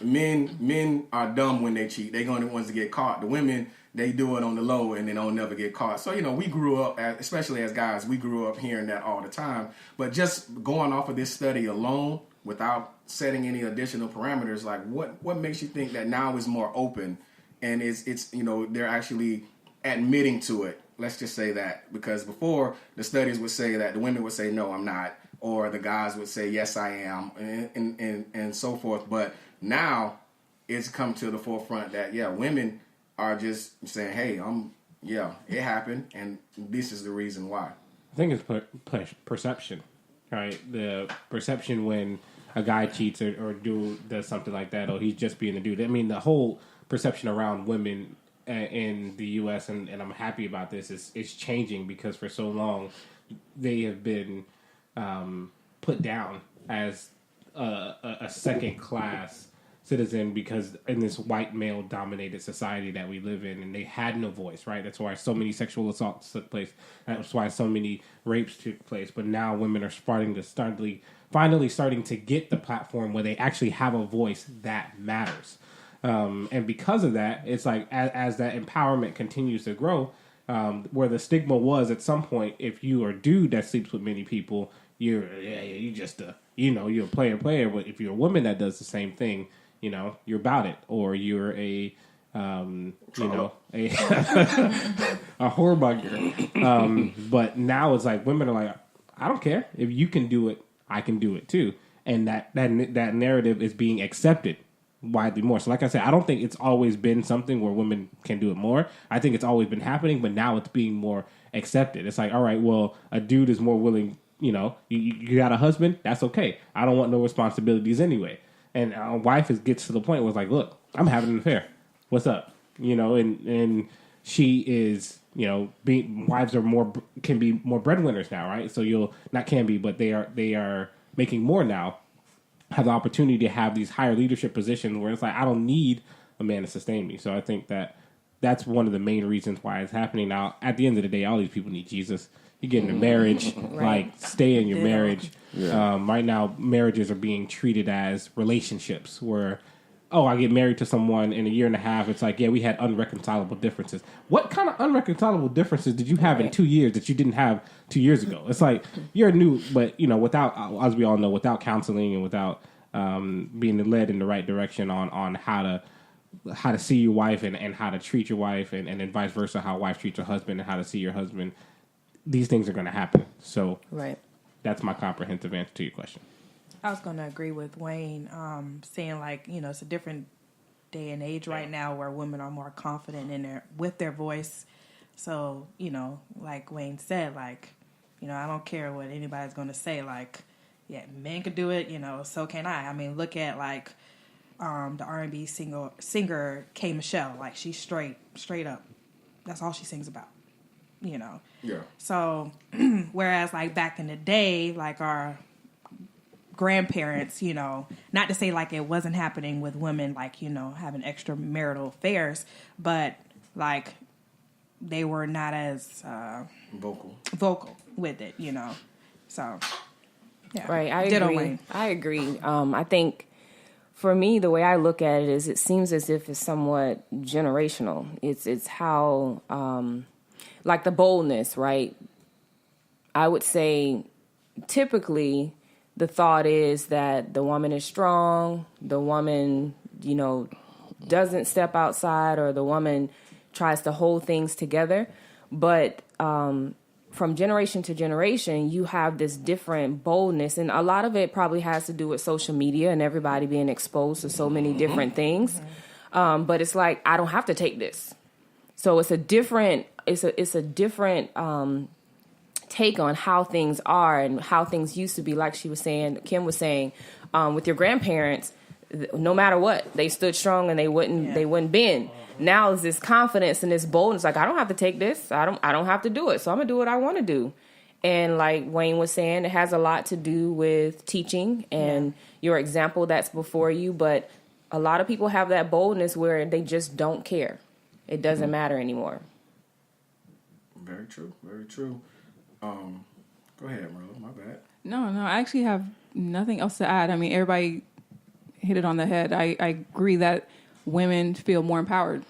men are dumb when they cheat. They're going to be the ones to get caught. The women, they do it on the low and they don't never get caught. So, we grew up, especially as guys, we grew up hearing that all the time. But just going off of this study alone, without setting any additional parameters, like what makes you think that now is more open and it's they're actually admitting to it? Let's just say that, because before the studies would say that the women would say no, I'm not, or the guys would say yes, I am, and so forth. But now it's come to the forefront that women are just saying, hey, it happened, and this is the reason why. I think it's perception, right? The perception when a guy cheats or does something like that, or he's just being a dude. I mean, the whole perception around women in the U.S., and I'm happy about this, is changing, because for so long they have been put down as a second-class citizen, because in this white male-dominated society that we live in, and they had no voice, right? That's why so many sexual assaults took place. That's why so many rapes took place. But now women are finally starting to get the platform where they actually have a voice that matters. And because of that, it's like as that empowerment continues to grow, where the stigma was at some point, if you are a dude that sleeps with many people, you're just you're a player. But if you're a woman that does the same thing, you're about it, or you're a a whoremonger. But now it's like women are like, I don't care if you can do it, I can do it too, and that narrative is being accepted widely more. So like I said, I don't think it's always been something where women can do it more. I think it's always been happening, but now it's being more accepted. It's like, all right, well, a dude is more willing, you got a husband, that's okay. I don't want no responsibilities anyway. And a wife gets to the point where it's like, look, I'm having an affair. What's up? And she is, wives can be more breadwinners now, right? So but they are making more now, have the opportunity to have these higher leadership positions where it's like, I don't need a man to sustain me. So I think that's one of the main reasons why it's happening. Now, at the end of the day, all these people need Jesus. You get in a marriage, right. Stay in your marriage. Yeah. Right now, marriages are being treated as relationships where, I get married to someone in a year and a half. It's like, we had unreconcilable differences. What kind of unreconcilable differences did you have in 2 years that you didn't have 2 years ago? It's like, you're new, but, without, as we all know, without counseling and without being led in the right direction on how to see your wife and how to treat your wife and then vice versa, how a wife treats her husband and how to see your husband, these things are going to happen. So that's my comprehensive answer to your question. I was going to agree with Wayne, saying like, it's a different day and age right now where women are more confident with their voice. So, like Wayne said, like, I don't care what anybody's going to say. Like, men could do it, so can I. I mean, look at like the R&B singer K. Michelle. Like, she's straight up. That's all she sings about. Yeah. So, whereas like back in the day, like our grandparents, not to say like it wasn't happening with women, like, having extramarital affairs, but like they were not as vocal with it, So, yeah. Right. I agree. I think for me, the way I look at it is it seems as if it's somewhat generational. It's how, like the boldness, right? I would say typically the thought is that the woman is strong, the woman, doesn't step outside, or the woman, tries to hold things together. But from generation to generation, you have this different boldness. And a lot of it probably has to do with social media and everybody being exposed to so many different things. But it's like, I don't have to take this. So it's a different take on how things are and how things used to be. Like Kim was saying, with your grandparents, no matter what, they stood strong and they wouldn't bend. Now is this confidence and this boldness, like, I don't have to take this. I don't have to do it. So I'm gonna do what I want to do. And like Wayne was saying, it has a lot to do with teaching and your example that's before you. But a lot of people have that boldness where they just don't care. It doesn't matter anymore. Very true. Very true. Go ahead, Marlo. My bad. No, I actually have nothing else to add. I mean, everybody hit it on the head. I agree that women feel more empowered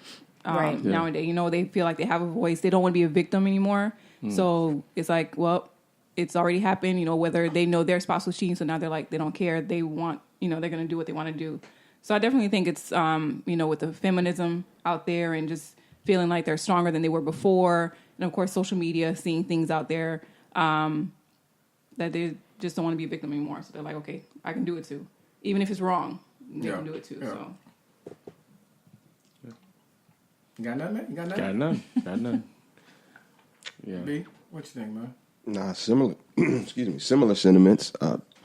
nowadays. You know, they feel like they have a voice. They don't want to be a victim anymore. So it's like, well, it's already happened. You know, whether they know their spouse was cheating, so now they're like, they don't care. They want, you know, they're going to do what they want to do. So I definitely think it's, you know, with the feminism out there and just feeling like they're stronger than they were before. And of course, social media, seeing things out there that they just don't want to be a victim anymore. So they're like, okay, I can do it too. Even if it's wrong, they can do it too. Yeah. So. You got nothing, man? You got Got none. Yeah. B, what you think, man? Nah, similar sentiments.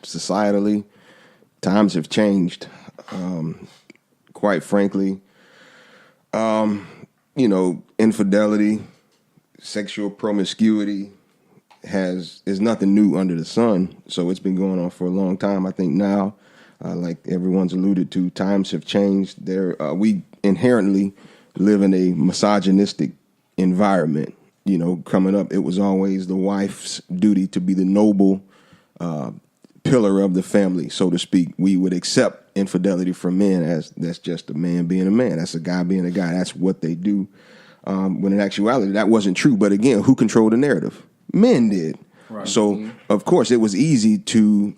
Societally, times have changed. Quite frankly, you know, infidelity, sexual promiscuity is nothing new under the sun. So it's been going on for a long time. I think now, like everyone's alluded to, times have changed. We inherently live in a misogynistic environment. You know, coming up, it was always the wife's duty to be the noble pillar of the family, so to speak. We would accept infidelity from men as that's just a man being a man. That's a guy being a guy. That's what they do. When in actuality, that wasn't true. But again, who controlled the narrative? Men did. Right. So, of course, it was easy to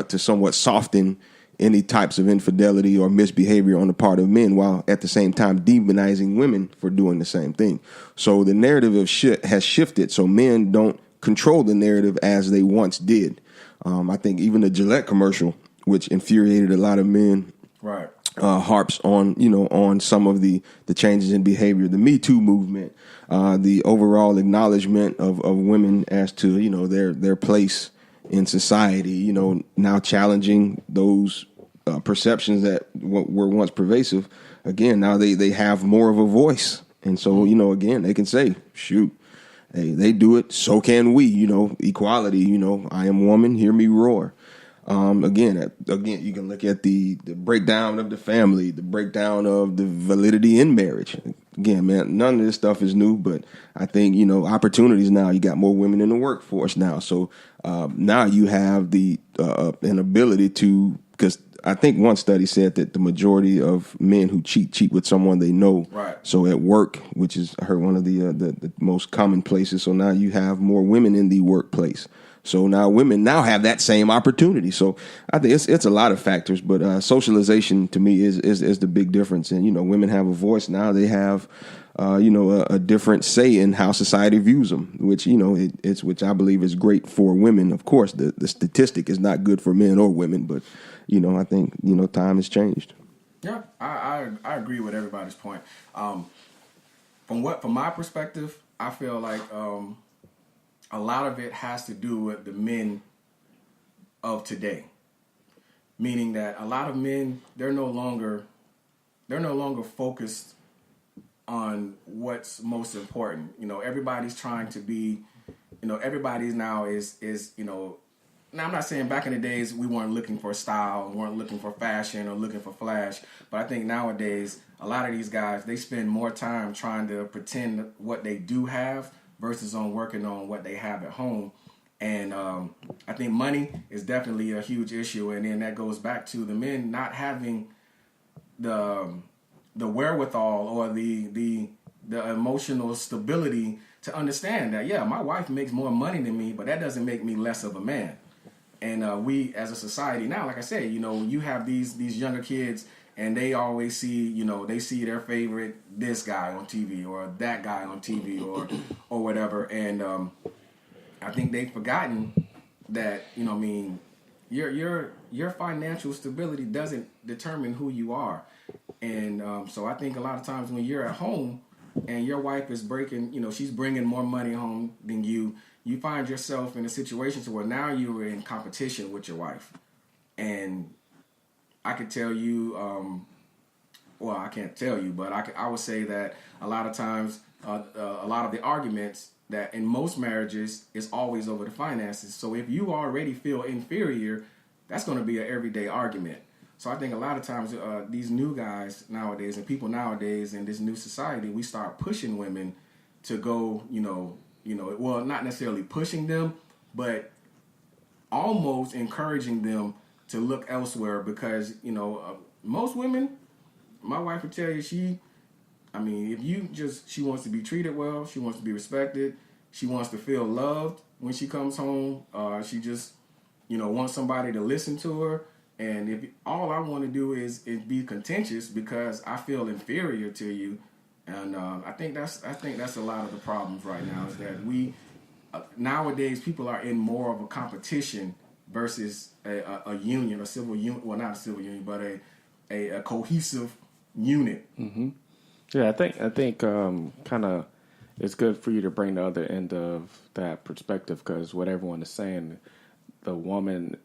somewhat soften any types of infidelity or misbehavior on the part of men, while at the same time demonizing women for doing the same thing. So the narrative has shifted. So men don't control the narrative as they once did. I think even the Gillette commercial, which infuriated a lot of men, right, harps on some of the changes in behavior, the Me Too movement, the overall acknowledgement of women as to, you know, their place in society, you know, now challenging those perceptions that were once pervasive. Again, now they have more of a voice. And so, you know, again, they can say, shoot, hey, they do it, so can we, you know, equality, you know, I am woman, hear me roar. Again, you can look at the breakdown of the family, the breakdown of the validity in marriage. Again, man, none of this stuff is new, but I think, you know, opportunities now, you got more women in the workforce now. So now you have an ability to, because I think one study said that the majority of men who cheat with someone they know. Right. So at work, which is, I heard, one of the most common places. So now you have more women in the workplace. So now women now have that same opportunity. So I think it's a lot of factors, but socialization to me is the big difference. And, you know, women have a voice now. They have, a different say in how society views them, which, you know, which I believe is great for women. Of course, the statistic is not good for men or women, but, you know, I think, you know, time has changed. Yeah, I agree with everybody's point. From my perspective, I feel like a lot of it has to do with the men of today. Meaning that a lot of men, they're no longer focused on what's most important. You know, everybody's trying to be, you know, everybody's now is, you know, now I'm not saying back in the days we weren't looking for style, weren't looking for fashion or looking for flash, but I think nowadays a lot of these guys, they spend more time trying to pretend what they do have versus on working on what they have at home. And I think money is definitely a huge issue. And then that goes back to the men not having the wherewithal or the emotional stability to understand that, yeah, my wife makes more money than me, but that doesn't make me less of a man. And we as a society now, like I said, you know, you have these younger kids and they always see, they see their favorite this guy on TV or that guy on TV or whatever, and I think they've forgotten that your financial stability doesn't determine who you are, and so I think a lot of times when you're at home and your wife is she's bringing more money home than you find yourself in a situation to where now you're in competition with your wife, and I could tell you, I can't tell you, but I would say that a lot of times, a lot of the arguments that in most marriages is always over the finances. So if you already feel inferior, that's going to be an everyday argument. So I think a lot of times these new guys nowadays and people nowadays in this new society, we start pushing women to go, well, not necessarily pushing them, but almost encouraging them to look elsewhere because, most women, my wife would tell you, she wants to be treated well, she wants to be respected, she wants to feel loved when she comes home, she just, wants somebody to listen to her, and if all I want to do is be contentious because I feel inferior to you, and I think that's a lot of the problems right now is that we, nowadays people are in more of a competition versus a union, a civil union. Well, not a civil union, but a cohesive unit. Mm-hmm. Yeah, I think kind of it's good for you to bring the other end of that perspective because what everyone is saying, the woman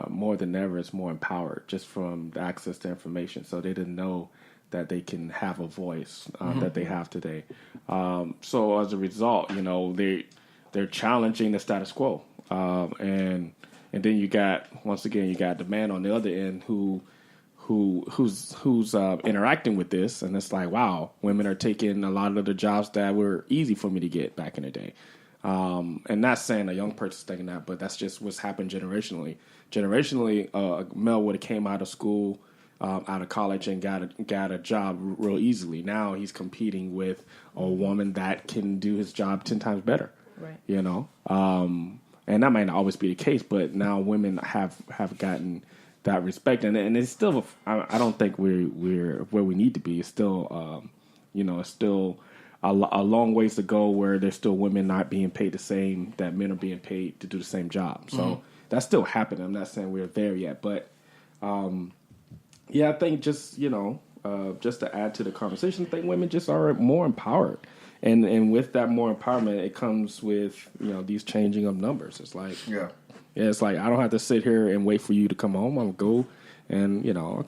more than ever is more empowered just from the access to information. So they didn't know that they can have a voice that they have today. So as a result, they're challenging the status quo, and then you got the man on the other end who's interacting with this, and it's like, wow, women are taking a lot of the jobs that were easy for me to get back in the day. And not saying a young person's thinking that, but that's just what's happened generationally. Generationally, a male would have came out of school, out of college, and got a job real easily. Now he's competing with a woman that can do his job 10 times better. Right. And that might not always be the case, but now women have gotten that respect, and it's still. I don't think we're where we need to be. It's still, it's still a long ways to go where there's still women not being paid the same that men are being paid to do the same job. So that's still happening. I'm not saying we're there yet, but I think just to add to the conversation, I think women just are more empowered. And with that more empowerment, it comes with, these changing of numbers. It's like, it's like, I don't have to sit here and wait for you to come home. I'm going to go and, I'll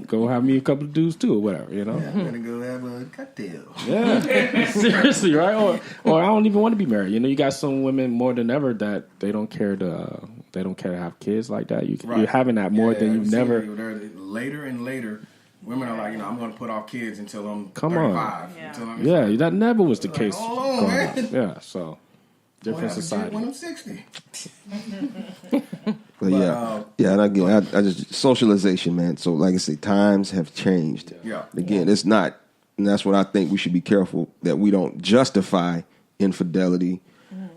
go have me a couple of dudes too or whatever, Yeah, I'm going to go have a cocktail. Yeah, seriously, right? Or I don't even want to be married. You got some women more than ever that they don't care to have kids like that. You're having that more than you've never. Later and later. Women are like, I'm going to put off kids until I'm 35. On. That never was the case. Hold on, man. Yeah, so different society. When I'm 60. And again, I just socialization, man. So, like I say, times have changed. Yeah. Again, it's not, and that's what I think we should be careful that we don't justify infidelity,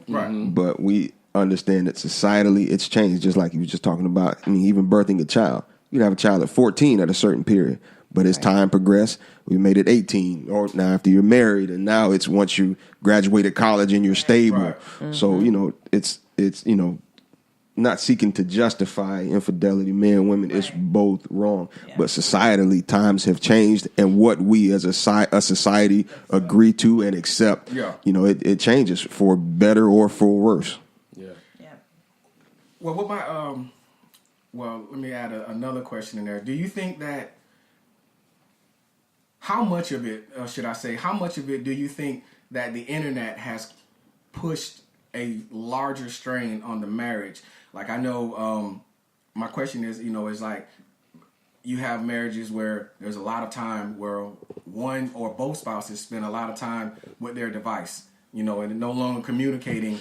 right? But we understand that societally it's changed. Just like you were just talking about. I mean, even birthing a child. You can have a child at 14 at a certain period, but as time progressed, we made it 18, or now after you're married, and now it's once you graduated college and you're stable. Right. Mm-hmm. So, it's not seeking to justify infidelity, men and women. Right. It's both wrong. Yeah. But societally, times have changed, and what we as a society agree to and accept, it changes for better or for worse. Yeah. Well, what my Well, let me add another question in there. Do you think that how much of it do you think that the internet has pushed a larger strain on the marriage? Like, I know my question is, is like you have marriages where there's a lot of time where one or both spouses spend a lot of time with their device, and no longer communicating,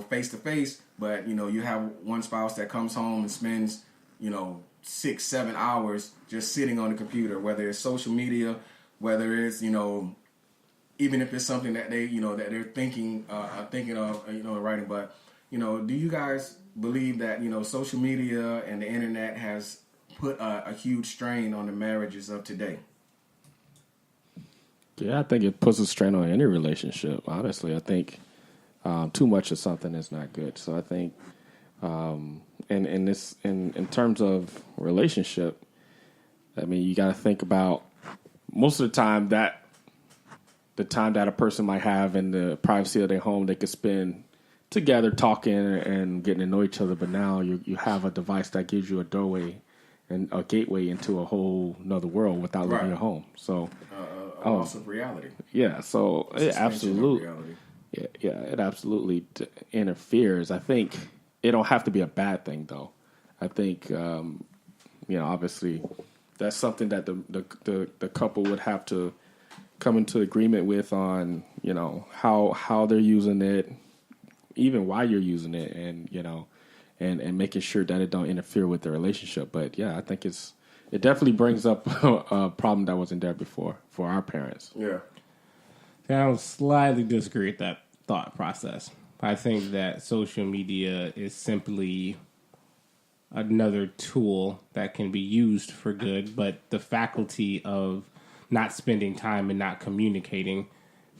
face to face, but, you have one spouse that comes home and spends, 6-7 hours just sitting on the computer, whether it's social media, whether it's, even if it's something that they, that they're thinking of, writing. But, do you guys believe that, social media and the internet has put a huge strain on the marriages of today? Yeah, I think it puts a strain on any relationship. Honestly, I think too much of something is not good. So I think, in terms of relationship, I mean, you got to think about most of the time that a person might have in the privacy of their home, they could spend together talking and getting to know each other. But now you have a device that gives you a doorway and a gateway into a whole nother world without leaving your home. So a loss of reality. Yeah, so it absolutely, it absolutely interferes. I think it don't have to be a bad thing, though. I think obviously that's something that the couple would have to come into agreement with on, how they're using it, even why you're using it, and and making sure that it don't interfere with the relationship. But yeah, I think it definitely brings up a problem that wasn't there before for our parents. Yeah. I would slightly disagree with that thought process. I think that social media is simply another tool that can be used for good, but the faculty of not spending time and not communicating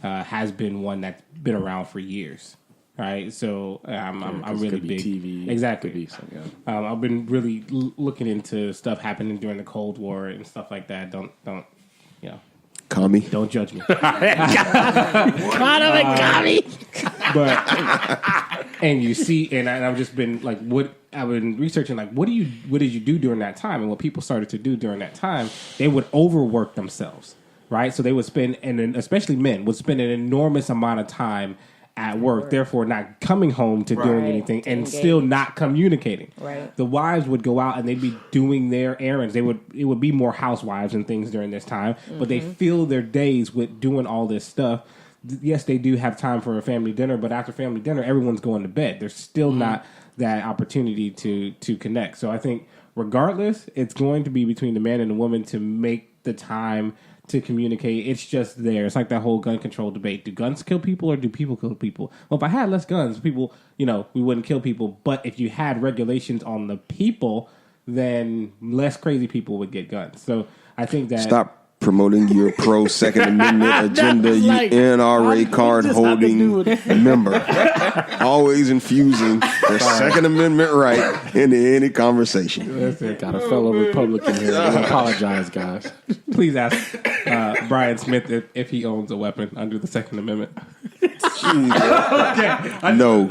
has been one that's been around for years. Right, so I'm really big. TV, exactly. I've been really looking into stuff happening during the Cold War and stuff like that. Don't Commie. Don't judge me. Commie. But and you see, and I've just been like, I've been researching like, what did you do during that time? And what people started to do during that time, they would overwork themselves, right? So they would spend, and especially men would spend an enormous amount of time at work, therefore not coming home to doing anything and still not communicating. Right. The wives would go out and they'd be doing their errands. It would be more housewives and things during this time, but they fill their days with doing all this stuff. Yes, they do have time for a family dinner, but after family dinner, everyone's going to bed. There's still not that opportunity to connect. So I think regardless, it's going to be between the man and the woman to make the time to communicate. It's just there. It's like that whole gun control debate. Do guns kill people or do people kill people? Well, if I had less guns, people, we wouldn't kill people. But if you had regulations on the people, then less crazy people would get guns. So I think that... Stop promoting your pro Second Amendment agenda, you NRA card holding member. Always infusing the Second Amendment right into any conversation. Got a fellow Republican here. I apologize, guys. Please ask Brian Smith if he owns a weapon under the Second Amendment. Okay. No.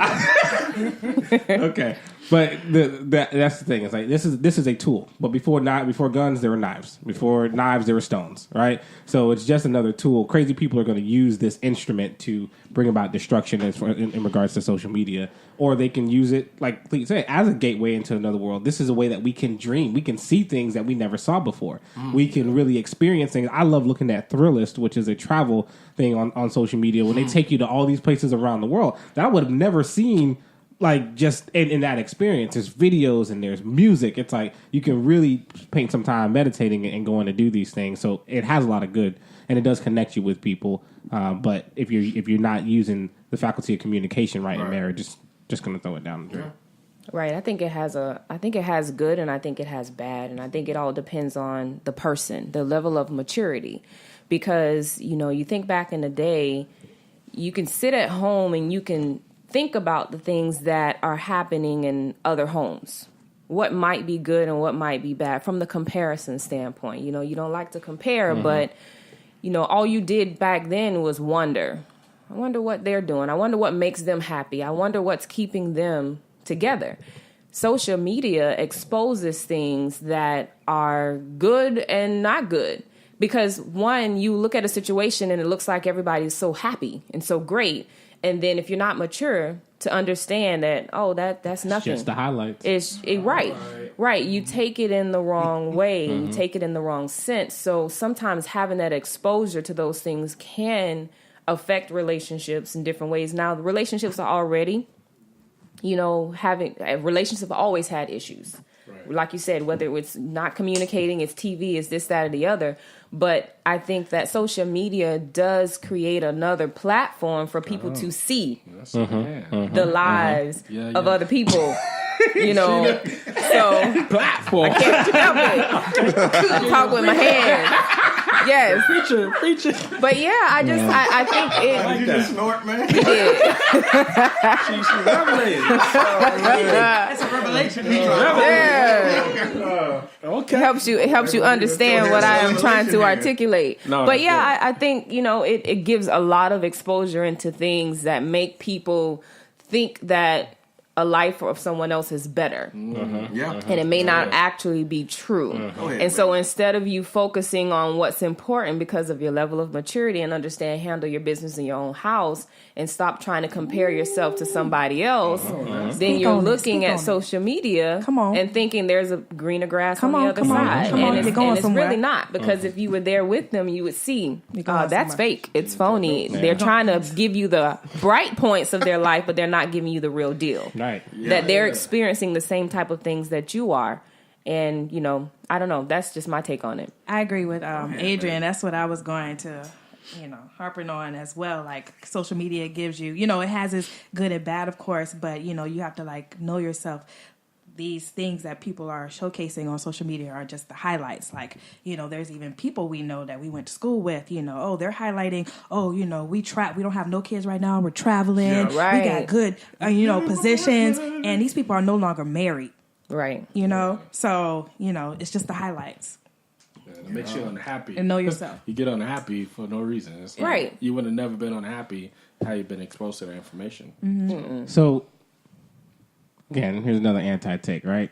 Okay. But that's the thing. It's like this is a tool. But before guns, there were knives. Before knives, there were stones. Right. So it's just another tool. Crazy people are going to use this instrument to bring about destruction in regards to social media, or they can use it, like please say, as a gateway into another world. This is a way that we can dream. We can see things that we never saw before. We can really experience things. I love looking at Thrillist, which is a travel thing on social media, when they take you to all these places around the world that I would have never seen. Like, just in that experience, there's videos and there's music. It's like you can really paint some time meditating and going to do these things. So it has a lot of good, and it does connect you with people. But if you're not using the faculty of communication right in marriage, just going to throw it down the drain. Right. I think it has good, and I think it has bad, and I think it all depends on the person, the level of maturity, because you think back in the day, you can sit at home and you can think about the things that are happening in other homes, what might be good and what might be bad from the comparison standpoint. You don't like to compare, but, all you did back then was wonder. I wonder what they're doing. I wonder what makes them happy. I wonder what's keeping them together. Social media exposes things that are good and not good. Because one, you look at a situation and it looks like everybody's so happy and so great. And then if you're not mature to understand that, that's nothing. It's just the highlights. Right. You take it in the wrong way. You take it in the wrong sense. So sometimes having that exposure to those things can affect relationships in different ways. Now, the relationships are already, relationships have always had issues. Right. Like you said, whether it's not communicating, it's TV, it's this, that, or the other. But I think that social media does create another platform for people to see the lives of other people. So Platform. I can't help it. I talk with my hands. Yes. Preacher. But yeah, I think it. You just snort, man. Did. She revelated. That's a revelation. Yeah. Okay. It helps you understand what I am trying to articulate. No, but that's yeah, I think, it gives a lot of exposure into things that make people think that a life of someone else is better. Yeah. And it may not actually be true. And so instead of you focusing on what's important because of your level of maturity and handle your business in your own house and stop trying to compare yourself to somebody else, then you're looking at social media and thinking there's a greener grass on the other side. And it's really not, because if you were there with them, you would see, that's fake. It's phony. They're trying to give you the bright points of their life, but they're not giving you the real deal. Right. That they're experiencing the same type of things that you are. And, I don't know. That's just my take on it. I agree with Adrian. That's what I was going to, harping on as well. Like, social media gives you, it has its good and bad, of course, but, you have to, know yourself. These things that people are showcasing on social media are just the highlights. Like, there's even people we know that we went to school with, they're highlighting, we don't have no kids right now. We're traveling. Yeah, right. We got good, positions. And these people are no longer married. Right. So, it's just the highlights. It makes you unhappy. And know yourself. You get unhappy for no reason. It's like, right. You would have never been unhappy had you been exposed to that information. Mm-hmm. So, again, here's another anti-take, right?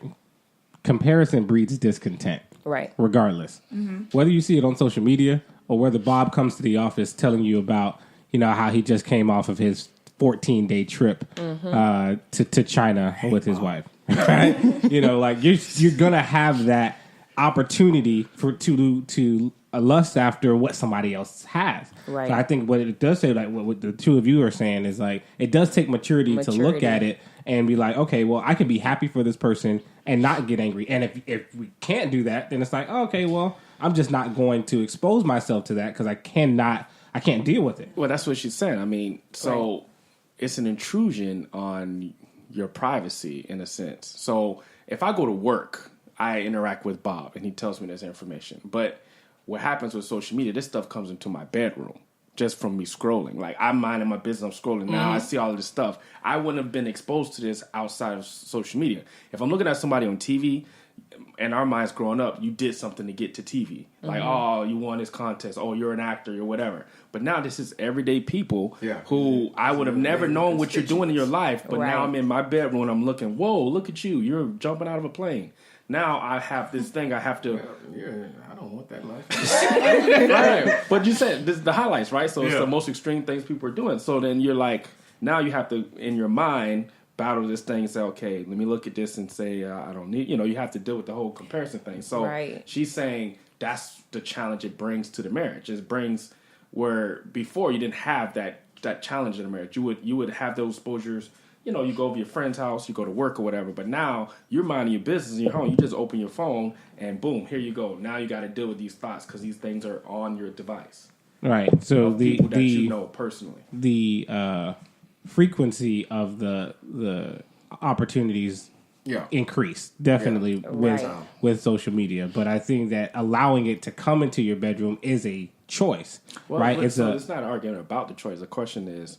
Comparison breeds discontent. Right. Regardless. Whether you see it on social media or whether Bob comes to the office telling you about, how he just came off of his 14-day trip to China with his wife. Right? You're going to have that opportunity to lust after what somebody else has. Right. So I think what it does say, like what the two of you are saying, is like it does take maturity to look at it and be like, okay, well, I can be happy for this person and not get angry. And if we can't do that, then it's like, okay, well, I'm just not going to expose myself to that because I can't deal with it. Well, that's what she's saying. I mean, so it's an intrusion on your privacy in a sense. So if I go to work, I interact with Bob and he tells me this information. But what happens with social media, this stuff comes into my bedroom just from me scrolling. Like, I'm minding my business, I'm scrolling. Now I see all of this stuff. I wouldn't have been exposed to this outside of social media. If I'm looking at somebody on TV, in our minds growing up, you did something to get to TV. Like, oh, you won this contest. Oh, you're an actor or whatever. But now this is everyday people who I would have never known what you're doing in your life. But now I'm in my bedroom and I'm looking, whoa, look at you. You're jumping out of a plane. Now I have this thing I have to... I don't want that life. Right. But you said this is the highlights, right? So it's the most extreme things people are doing. So then you're like, now you have to, in your mind, battle this thing and say, okay, let me look at this and say, I don't need... you have to deal with the whole comparison thing. So she's saying that's the challenge it brings to the marriage. It brings where before you didn't have that challenge in the marriage. You would have those exposures... you go over your friend's house, you go to work or whatever, but now you're minding your business in your home. You just open your phone and boom, here you go. Now you got to deal with these thoughts because these things are on your device. Right. So the that you know personally, the frequency of the opportunities increase definitely with social media, but I think that allowing it to come into your bedroom is a choice. Right. It's not an argument about the choice. The question is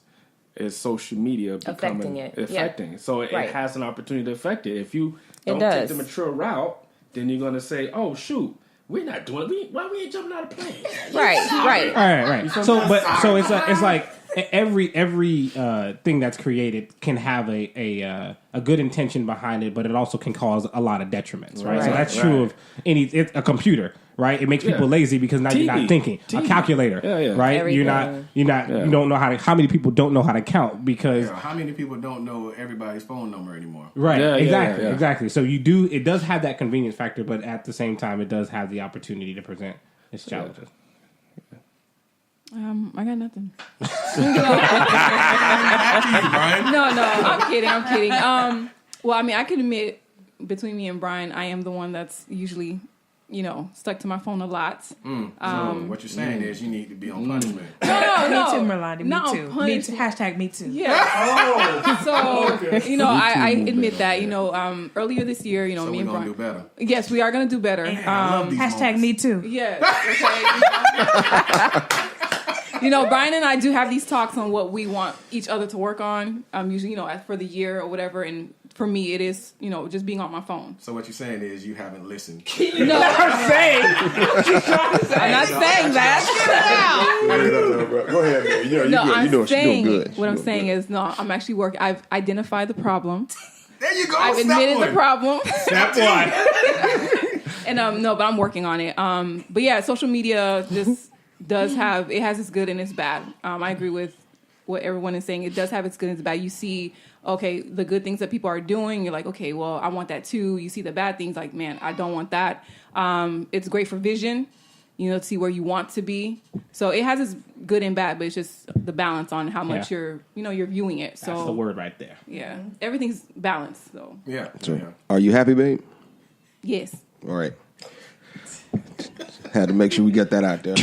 social media becoming affecting? So it has an opportunity to affect it. If you don't take the mature route, then you're going to say, "Oh shoot, we're not doing it. Why we ain't jumping out of planes?" Right. So it's like every thing that's created can have a good intention behind it, but it also can cause a lot of detriments. Right. So that's true of a computer. Right, it makes people lazy because now you're not thinking. A calculator, right? Everything. You don't know how many people don't know how to count because how many people don't know everybody's phone number anymore? Right, exactly. So it does have that convenience factor, but at the same time, it does have the opportunity to present its challenges. I got nothing. No, I'm kidding. Well, I mean, I can admit between me and Brian, I am the one that's usually stuck to my phone a lot. So what you're saying is you need to be on punishment. No. Me too, Merlani. Not Me too. on Me too. Hashtag me too. Yeah. So I admit that. Earlier this year, So me we're and gonna Brian. do better. Yes, we are gonna do better. I love these Hashtag moments. me too. Yes. Okay. Brian and I do have these talks on what we want each other to work on. Usually, for the year or whatever. And for me, it is, just being on my phone. So what you're saying is you haven't listened. No, I'm saying. I'm not saying that. No, Go ahead, man. I'm saying you're doing good. what I'm saying is I'm actually working. I've identified the problem. There you go. I've admitted the problem. Step one. And but I'm working on it. But yeah, social media just has its good and its bad. I agree with what everyone is saying. It does have its good and its bad. You see, the good things that people are doing, you're like, okay, well, I want that too. You see the bad things, like, man, I don't want that. It's great for vision, to see where you want to be. So it has its good and bad, but it's just the balance on how much you're viewing it. So That's the word right there. yeah, everything's balanced. So Yeah. So, yeah. are you happy, babe? yes. All right. Had to make sure we get that out there.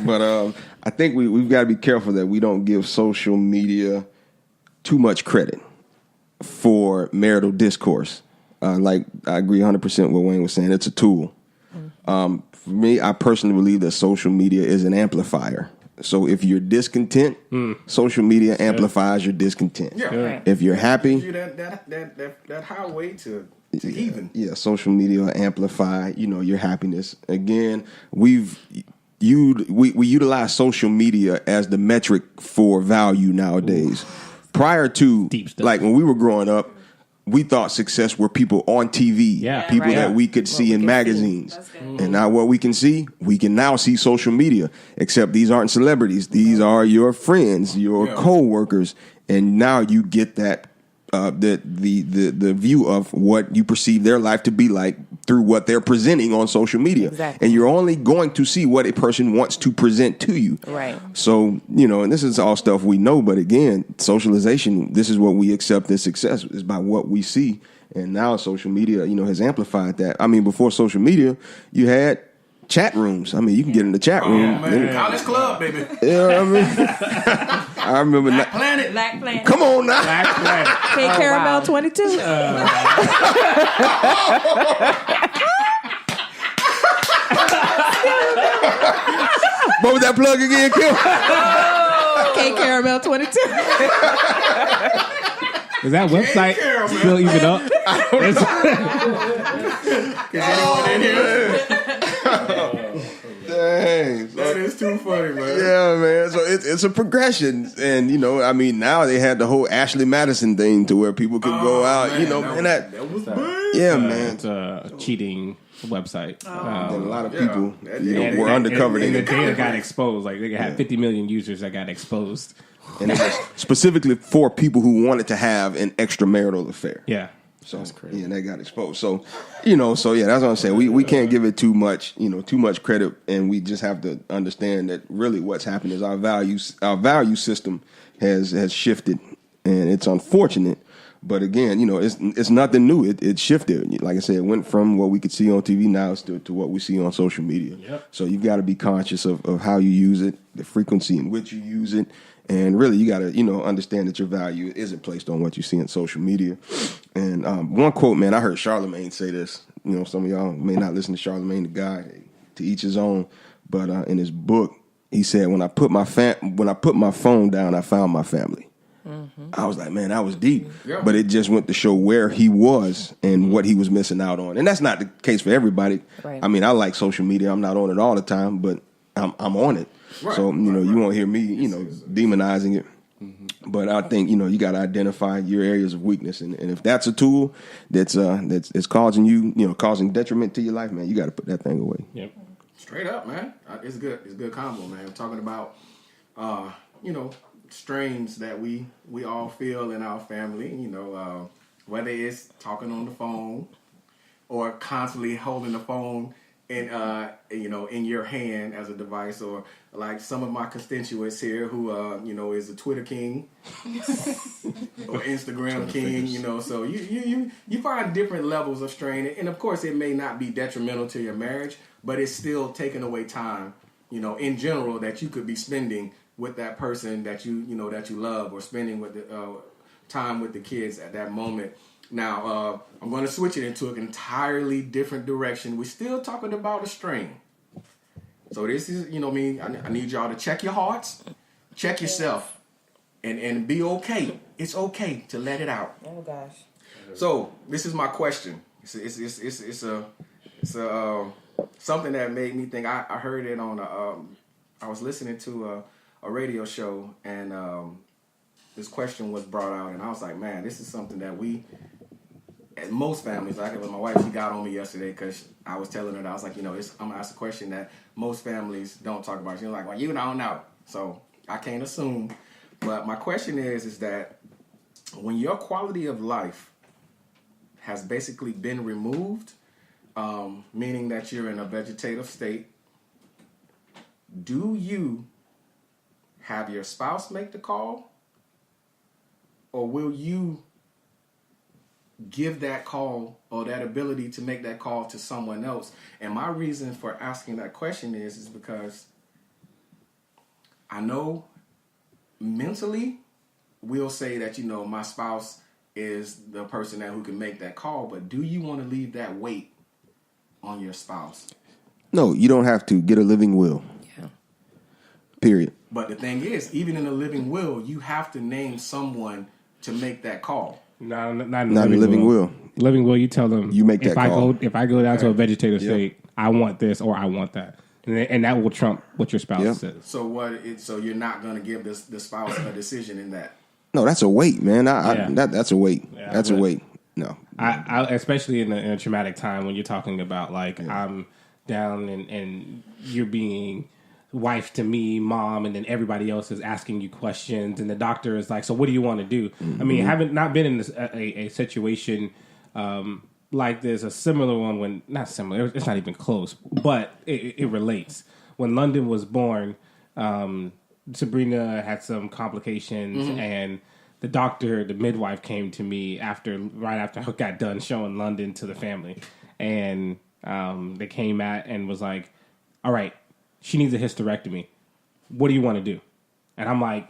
But I think we've got to be careful that we don't give social media too much credit for marital discourse. I agree 100% with what Wayne was saying. It's a tool. For me, I personally believe that social media is an amplifier. So if you're discontent, social media amplifies your discontent. Yeah. Right. If you're happy, You that highway to heathen. yeah, social media will amplify, your happiness. Again, we utilize social media as the metric for value nowadays. Prior to, Deep stuff. like when we were growing up, we thought success were people on TV, Yeah. people Right. that we could see in magazines. That's good. And now what we can now see social media, except these aren't celebrities. These are your friends, your Yeah. co-workers. And now you get that the view of what you perceive their life to be like through what they're presenting on social media. Exactly. And you're only going to see what a person wants to present to you. Right. So, and this is all stuff we know, but again, socialization, this is what we accept as success, is by what we see. And now social media, has amplified that. I mean, before social media, you had chat rooms. I mean, you can get in the chat room. Man, College Club, baby. You know what I mean? I remember Black Planet. Black Planet. Come on now. Black Planet. K Caramel 22. What was that plug again, Kim? K Caramel 22. Is that website still even up? Dang. That is too funny, man. Yeah, man. So it's a progression, and now they had the whole Ashley Madison thing to where people could go out, that was big. yeah, man. It's a cheating website. And a lot of Yeah. people, And were undercovered and in the it, data got exposed. Like they had 50 million users that got exposed. and it was specifically for people who wanted to have an extramarital affair. Yeah. So yeah, and that got exposed. So, that's what I'm saying. We can't give it too much credit, and we just have to understand that really what's happened is our value system has shifted, and it's unfortunate. But again, it's nothing new. It shifted. Like I said, it went from what we could see on TV now to what we see on social media. Yep. So you've got to be conscious of how you use it, the frequency in which you use it. And really, you got to, understand that your value isn't placed on what you see in social media. And one quote, man, I heard Charlemagne say this. Some of y'all may not listen to Charlemagne the guy, to each his own. But in his book, he said, when I put my phone down, I found my family. Mm-hmm. I was like, man, that was deep. Yeah. But it just went to show where he was and what he was missing out on. And that's not the case for everybody. Right. I mean, I like social media. I'm not on it all the time, but I'm on it. Right. So, you won't hear me, demonizing it. Mm-hmm. But I think, you got to identify your areas of weakness. And if that's a tool that's causing you, causing detriment to your life, man, you got to put that thing away. Yep. Straight up, man. It's good. It's a good combo, man. We're talking about, strains that we all feel in our family, whether it's talking on the phone or constantly holding the phone in your hand as a device, or like some of my constituents here who is a Twitter king or Instagram king, so you find different levels of strain, and of course it may not be detrimental to your marriage, but it's still taking away time, in general, that you could be spending with that person that you love, or spending with the time with the kids at that moment. Now, I'm going to switch it into an entirely different direction. We're still talking about a strain. So this is, I need y'all to check your hearts, check yourself, and be okay. It's okay to let it out. Oh, gosh. So this is my question. It's something that made me think. I heard it on I was listening to a radio show, and this question was brought out, and I was like, man, this is something that most families, like with my wife, she got on me yesterday because I was telling her that I was like, I'm gonna ask a question that most families don't talk about. She was like, well, you don't know, so I can't assume. But my question is that when your quality of life has basically been removed, meaning that you're in a vegetative state, do you have your spouse make the call, or will you give that call or that ability to make that call to someone else? And my reason for asking that question is because I know mentally we'll say that, my spouse is the person who can make that call, but do you want to leave that weight on your spouse? No, you don't have to. Get a living will. Yeah. Period. But the thing is, even in a living will, you have to name someone to make that call. No, not a living will. Living will, you tell them. You make that call. If I go down to a vegetative state, I want this or I want that, and that will trump what your spouse says. So so you're not going to give the spouse a decision in that? No, that's a weight, man. That's a weight. Yeah, that's a weight. No, I especially in a traumatic time when you're talking about I'm down and you're being wife to me, mom, and then everybody else is asking you questions, and the doctor is like, so what do you want to do? Mm-hmm. I mean, I haven't not been in this a situation like this, a similar one when, not similar, it's not even close, but it relates. When London was born, Sabrina had some complications, and the midwife came to me right after I got done showing London to the family, and they came and was like, all right, she needs a hysterectomy. What do you want to do? And I'm like,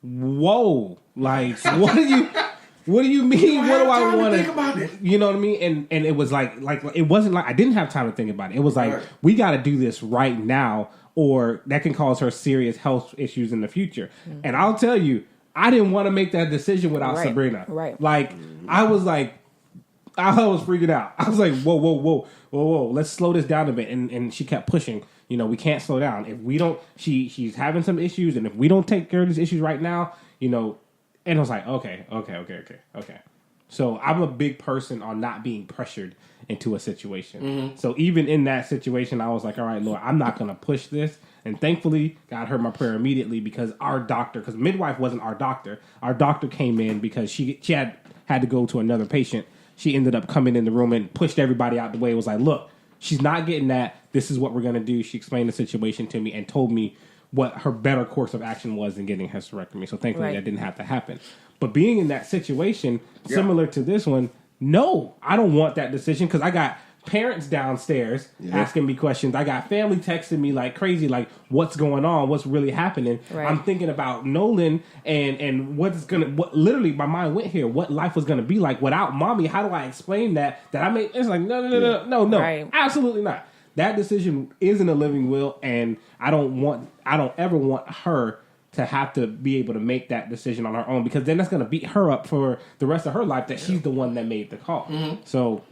whoa, like, what do you mean? What do I want to think about it? You know what I mean? And it was like it wasn't like I didn't have time to think about it. It was like, we got to do this right now, or that can cause her serious health issues in the future. Mm-hmm. And I'll tell you, I didn't want to make that decision without Sabrina. Right. Like, I was freaking out. I was like, whoa, let's slow this down a bit. And she kept pushing. We can't slow down. If we don't, she's having some issues, and if we don't take care of these issues right now, and I was like, okay. So I'm a big person on not being pressured into a situation. Mm-hmm. So even in that situation, I was like, all right, Lord, I'm not going to push this. And thankfully, God heard my prayer immediately, because because midwife wasn't our doctor. Our doctor came in because she had to go to another patient. She ended up coming in the room and pushed everybody out the way. It was like, look, she's not getting that. This is what we're going to do. She explained the situation to me and told me what her better course of action was than getting a hysterectomy. So thankfully that didn't have to happen. But being in that situation, similar to this one, no, I don't want that decision, because I got parents downstairs asking me questions. I got family texting me like crazy, like, what's going on? What's really happening? Right. I'm thinking about Nolan and literally my mind went here, what life was going to be like without mommy. How do I explain that I made? It's like, no, right. Absolutely not. That decision isn't a living will, and I don't ever want her to have to be able to make that decision on her own, because then that's going to beat her up for the rest of her life that she's the one that made the call. Mm-hmm. So,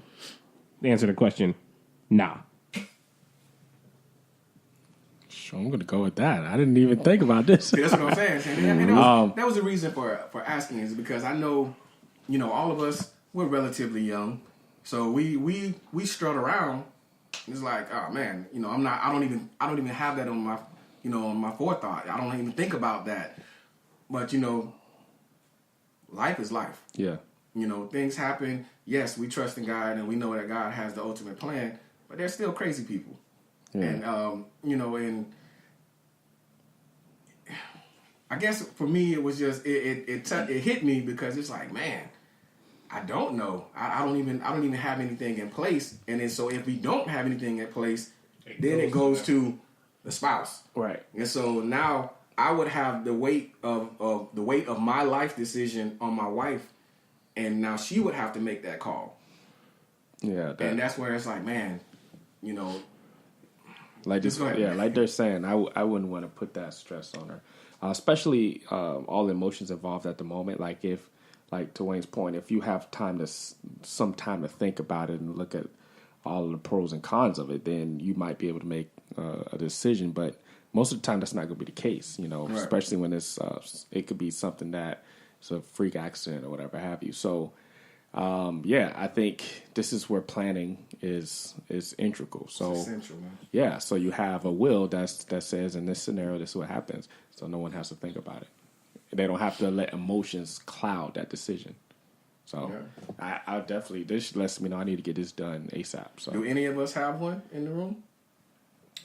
to answer the question, nah. Sure, I'm going to go with that. I didn't even think about this. That's what I'm saying. I mean, that was the reason for asking, is because I know, all of us, we're relatively young, so we strut around. It's like, oh man, I don't even have that on my, on my forethought. I don't even think about that. But life is life. Yeah. Things happen. Yes, we trust in God, and we know that God has the ultimate plan. but they're still crazy people. Yeah. And and I guess for me it was just it hit me because it's like, man, I don't know. I don't even have anything in place. And then so if we don't have anything in place, then it goes to the spouse. Right. And so now I would have the weight of my life decision on my wife, and now she would have to make that call. Yeah. And that's where it's like, man, like just go ahead. Yeah, like they're saying, I wouldn't want to put that stress on her, especially all the emotions involved at the moment. Like to Wayne's point, if you have some time to think about it and look at all of the pros and cons of it, then you might be able to make a decision. But most of the time, that's not going to be the case. Right. Especially when it could be something that it's a freak accident or whatever have you. So. I think this is where planning is integral. So, it's essential, man. Yeah, so you have a will that says in this scenario, this is what happens. So no one has to think about it. They don't have to let emotions cloud that decision. So I definitely, this lets me know I need to get this done ASAP. So do any of us have one in the room?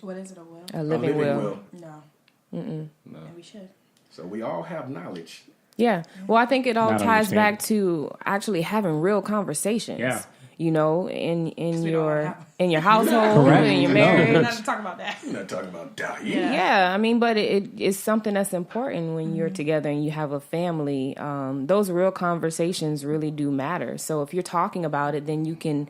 What is it, a will? A living will. No. No. And we should. So we all have knowledge. Yeah. Well, I think it all Not ties understand. back to actually having real conversations. Yeah. In we your don't household, Correct. in your No. marriage. We're not to talk about that. We're not talking about dying. Yeah, I mean, but it is something that's important when you're together and you have a family. Those real conversations really do matter. So if you're talking about it, then you can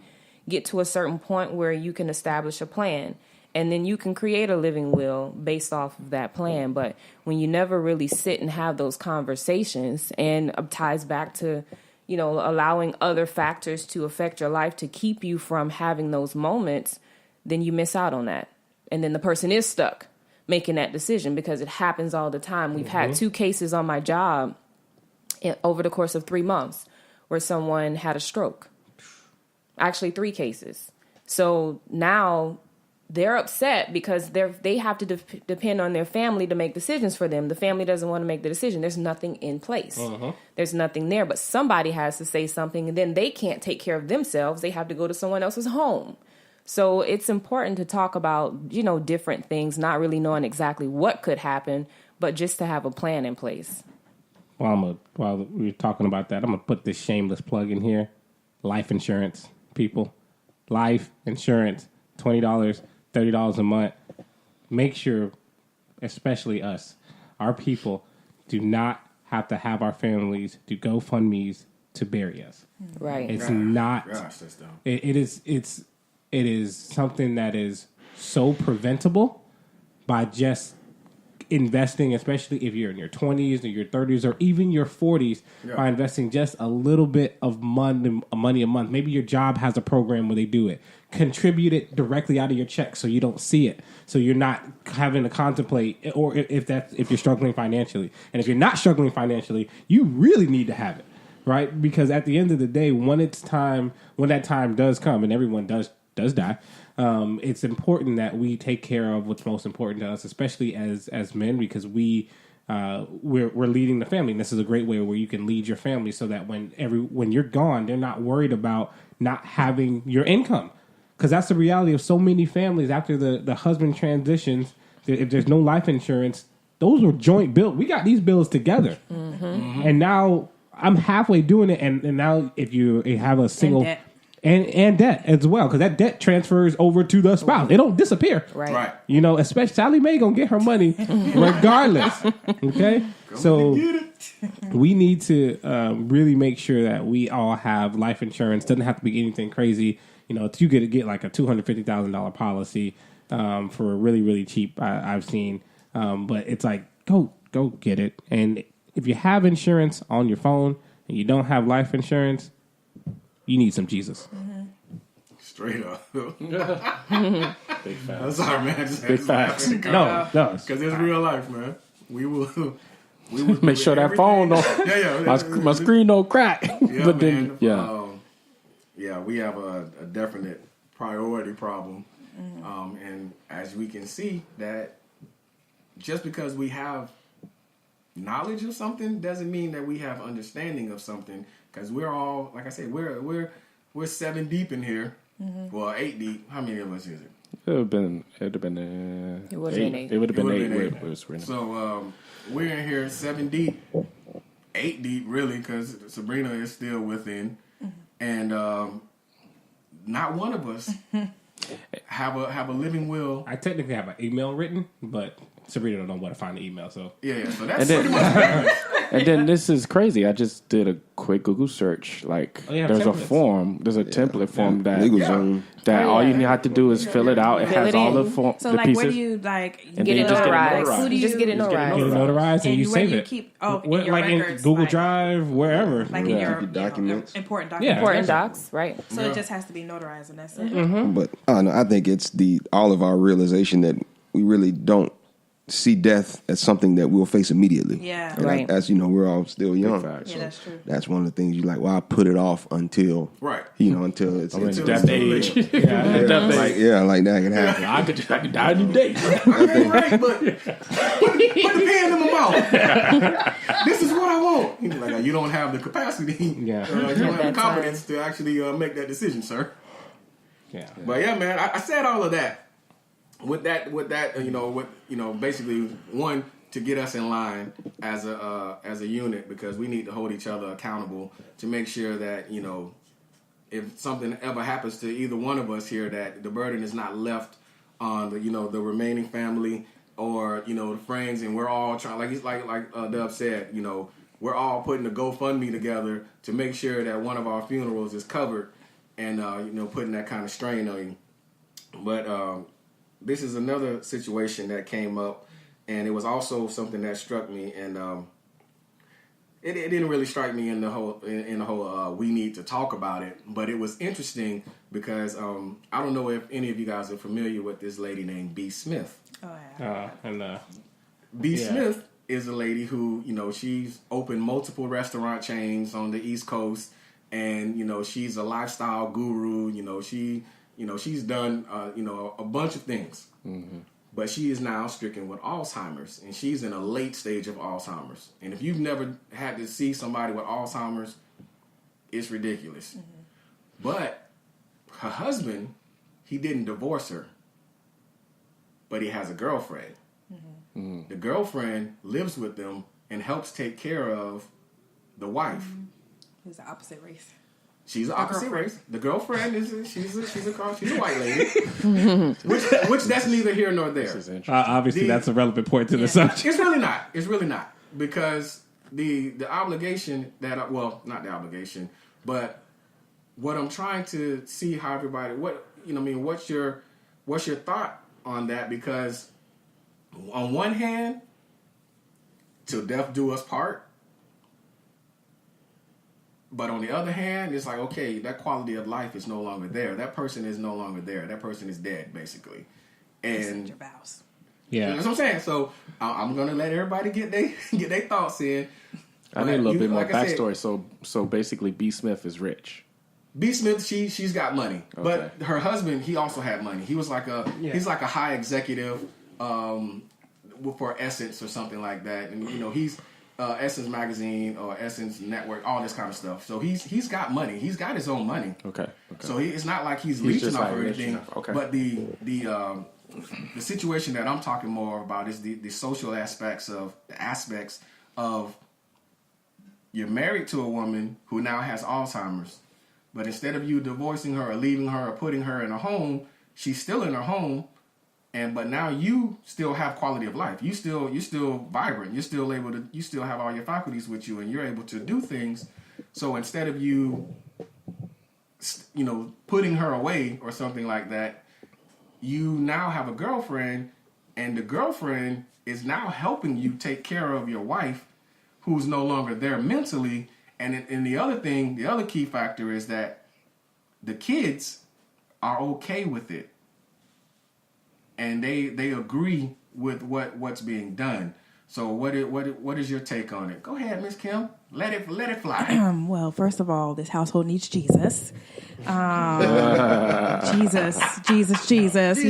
get to a certain point where you can establish a plan. And then you can create a living will based off of that plan. But when you never really sit and have those conversations, and ties back to, allowing other factors to affect your life to keep you from having those moments, then you miss out on that. And then the person is stuck making that decision because it happens all the time. We've had 2 cases on my job over the course of 3 months where someone had a stroke. Actually, 3 cases. So now they're upset because they have to depend on their family to make decisions for them. The family doesn't want to make the decision. There's nothing in place. There's nothing there, but somebody has to say something, and then they can't take care of themselves. They have to go to someone else's home. So it's important to talk about, different things, not really knowing exactly what could happen, but just to have a plan in place. While we're talking about that, I'm going to put this shameless plug in here. Life insurance, people. Life insurance, $20. $30 a month. Make sure, especially us, our people, do not have to have our families do GoFundMe's to bury us. Right. It's not. Gosh, that's dumb. It is something that is so preventable by just investing, especially if you're in your 20s or your 30s or even your 40s, by investing just a little bit of money a month. Maybe your job has a program where they do it. Contribute it directly out of your check so you don't see it. So you're not having to contemplate, or if you're struggling financially. And if you're not struggling financially, you really need to have it, right? Because at the end of the day, when that time does come, and everyone does die, it's important that we take care of what's most important to us, especially as men, because we're leading the family. And this is a great way where you can lead your family so that when you're gone, they're not worried about not having your income. Because that's the reality of so many families after the husband transitions. If there's no life insurance, those were joint bills. We got these bills together. And now I'm halfway doing it. And now if you have a single... And debt as well, because that debt transfers over to the spouse. It don't disappear. Right. Especially Sally Mae gonna get her money regardless. Okay? So we need to really make sure that we all have life insurance. Doesn't have to be anything crazy. You get like a $250,000 policy for really, really cheap, I've seen. But it's like, go get it. And if you have insurance on your phone and you don't have life insurance, you need some Jesus. Straight up. Big facts. I'm sorry, man. Big facts. No. Because it's real life, man. We will Make sure that phone don't. My screen don't crack. Yeah, But man. then, We have a definite priority problem, and as we can see, that just because we have knowledge of something doesn't mean that we have understanding of something. Because we're all, like I said, we're 7 deep in here, Well, 8 deep. How many of us is it? It would have been. It would have been 8. It would have been 8 with Sabrina. So we're in here 7 deep, 8 deep, really, because Sabrina is still within, and not one of us have a living will. I technically have an email written, but Sabrina don't know where to find the email. So Yeah, so that's then- pretty much And then this is crazy. I just did a quick Google search. Like, Oh, yeah, there's a templates. form. There's a template form that LegalZoom. all you have to do is fill it out. It Fill has it all in. the form, So the like, pieces. where do you like And Get then it you just get it notarized. notarized. Who do you Just get it just get it notarized. notarized and you where save do you it. keep Where- in your like records, in Google like, Drive, wherever. like in Yeah. your Keep your documents. important Yeah. documents. Important docs, right? So it just has to be notarized, and that's it. But I don't know. I think it's all of our realization that we really don't see death as something that we'll face immediately. Yeah. And Right. As you know, we're all still young. facts. Yeah, that's true. That's one of the things you like. Well, I put it off until Right. until it's I'm in Until death it's too age. late. like that can happen. I could die any day. Okay, right, but put the pen in my mouth. This is what I want. He's like, you don't have the capacity. Yeah. You don't have the That confidence to actually make that decision, sir. Yeah. But yeah, man, I said all of that. With that, basically one to get us in line as a unit, because we need to hold each other accountable to make sure that if something ever happens to either one of us here, that the burden is not left on the remaining family or the friends, and we're all trying, like Dub said, we're all putting a GoFundMe together to make sure that one of our funerals is covered, and putting that kind of strain on you. But this is another situation that came up, and it was also something that struck me, and it didn't really strike me in the whole we need to talk about it, but it was interesting because I don't know if any of you guys are familiar with this lady named B. Smith. Oh, yeah. B. Yeah. Smith is a lady who she's opened multiple restaurant chains on the East Coast, and she's a lifestyle guru. She's done a bunch of things, but she is now stricken with Alzheimer's, and she's in a late stage of Alzheimer's. And if you've never had to see somebody with Alzheimer's, it's ridiculous. But her husband, he didn't divorce her, but he has a girlfriend. The girlfriend lives with them and helps take care of the wife. Who's the opposite race? She's the opposite race. The girlfriend she's a white lady, which that's neither here nor there. Obviously, that's a relevant point to the subject. It's really not. It's really not, because the obligation that not the obligation, but what I'm trying to see how everybody what's your thought on that? Because on one hand, till death do us part. But on the other hand, it's like, okay, that quality of life is no longer there. That person is no longer there. That person is dead, basically. And Your vows. Yeah. that's what I'm saying. So I'm gonna let everybody get their thoughts in. I need a little bit more like I said, backstory. So basically, B. Smith is rich. B. Smith, she's got money, but her husband, he also had money. He was he's like a high executive for Essence or something like that, and he's Essence Magazine or Essence Network, all this kind of stuff. So he's got money. He's got his own money. Okay. So it's not like he's leeching just off like or rich anything. enough. Okay. But the situation that I'm talking more about is the social aspects of you're married to a woman who now has Alzheimer's, but instead of you divorcing her or leaving her or putting her in a home, she's still in her home. But now you still have quality of life. You're still vibrant. You're still able to. You still have all your faculties with you, and you're able to do things. So instead of you, putting her away or something like that, you now have a girlfriend, and the girlfriend is now helping you take care of your wife, who's no longer there mentally. And the other key factor is that the kids are okay with it. And they agree with what's being done. So what is your take on it? Go ahead, Miss Kim. Let it fly. Well, first of all, this household needs Jesus. Jesus. Is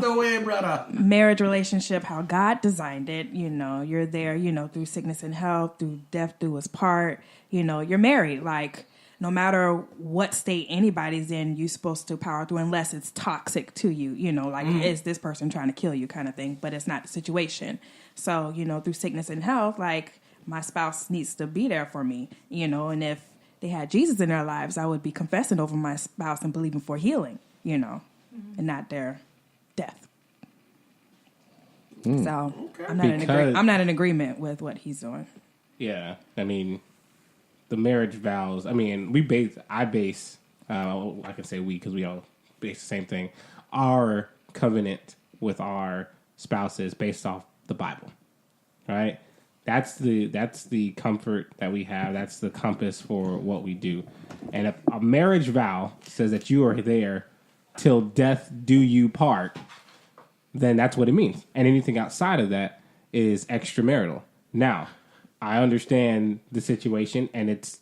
the way, brother. Marriage relationship, how God designed it. You're there. Through sickness and health, through death do us part. You're married. Like no matter what state anybody's in, you're supposed to power through unless it's toxic to you, like is this person trying to kill you kind of thing, but it's not the situation. So, through sickness and health, like my spouse needs to be there for me, and if they had Jesus in their lives, I would be confessing over my spouse and believing for healing, and not their death. So I'm not in agreement with what he's doing. Yeah, I mean, the marriage vows. I mean, I base. I can say we because we all base the same thing. Our covenant with our spouses based off the Bible, right? That's the comfort that we have. That's the compass for what we do. And if a marriage vow says that you are there till death do you part, then that's what it means. And anything outside of that is extramarital. Now, I understand the situation, and it's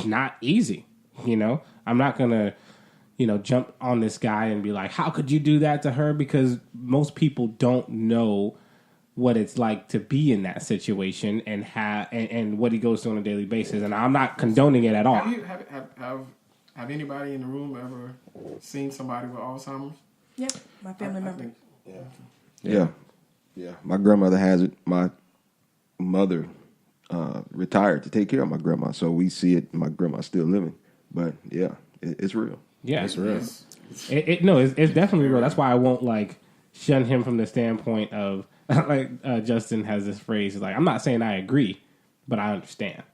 not easy. I'm not gonna, jump on this guy and be like, "How could you do that to her?" Because most people don't know what it's like to be in that situation and and what he goes through on a daily basis. And I'm not condoning it at all. Have anybody in the room ever seen somebody with Alzheimer's? Yeah, my family member. Yeah. My grandmother has it. My mother retired to take care of my grandma, so we see it. My grandma's still living, but yeah, it's real. Yeah, it's real. It's definitely real. That's why I won't shun him from the standpoint of Justin has this phrase. He's like, I'm not saying I agree, but I understand,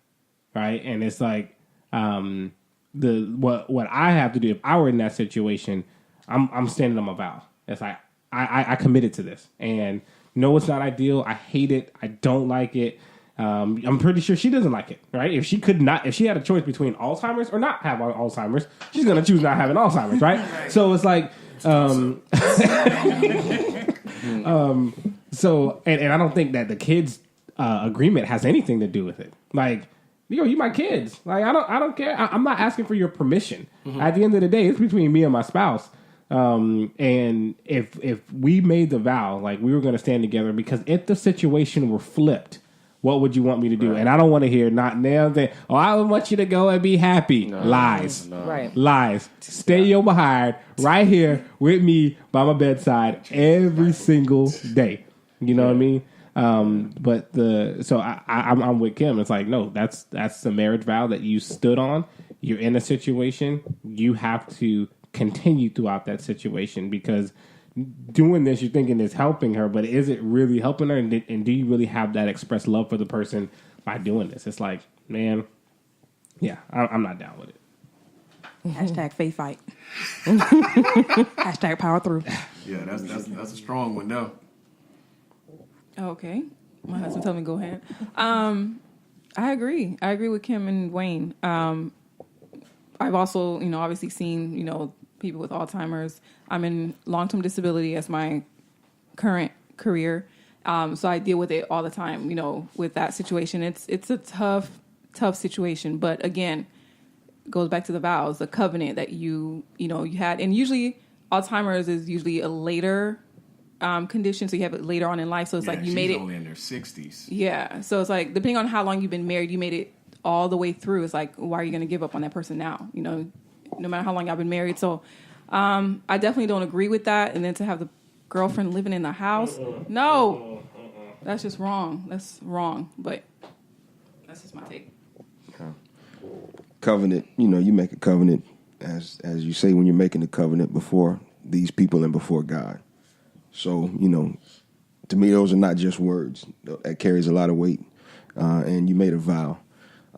right? And it's like what I have to do if I were in that situation. I'm standing on my vow. It's like I committed to this, and no, it's not ideal. I hate it. I don't like it. I'm pretty sure she doesn't like it, right? If she had a choice between Alzheimer's or not have Alzheimer's, she's going to choose not having Alzheimer's, right? So it's like, so, and I don't think that the kids' agreement has anything to do with it. Like, you my kids. Like, I don't care. I'm not asking for your permission. At the end of the day, it's between me and my spouse. And if we made the vow, we were going to stand together, because if the situation were flipped, what would you want me to do? Right. And I don't want to hear not now that, I want you to go and be happy. No, lies. No. Right. Lies. Stay your behind right here with me by my bedside every single day. You know what I mean? I'm with Kim. It's like, no, that's the marriage vow that you stood on. You're in a situation. You have to continue throughout that situation, because doing this, you're thinking is helping her, but is it really helping her? And do you really have that expressed love for the person by doing this? It's like, man, yeah, I'm not down with it. Hashtag faith fight. Hashtag power through. Yeah, that's a strong one, though. Okay. My husband told me go ahead. I agree. I agree with Kim and Wayne. I've also, obviously seen, people with Alzheimer's. I'm in long-term disability as my current career. So I deal with it all the time, with that situation. It's a tough situation. But again, it goes back to the vows, the covenant that you had. And usually Alzheimer's is usually a later condition. So you have it later on in life. So it's like you made it. She's only in her 60s. Yeah. So it's like, depending on how long you've been married, you made it all the way through. It's like, why are you going to give up on that person now? No matter how long y'all been married. So I definitely don't agree with that. And then to have the girlfriend living in the house, no, that's just wrong. That's wrong. But that's just my take. Covenant, you make a covenant, as you say, when you're making a covenant before these people and before God. So, to me, those are not just words. That carries a lot of weight. And you made a vow.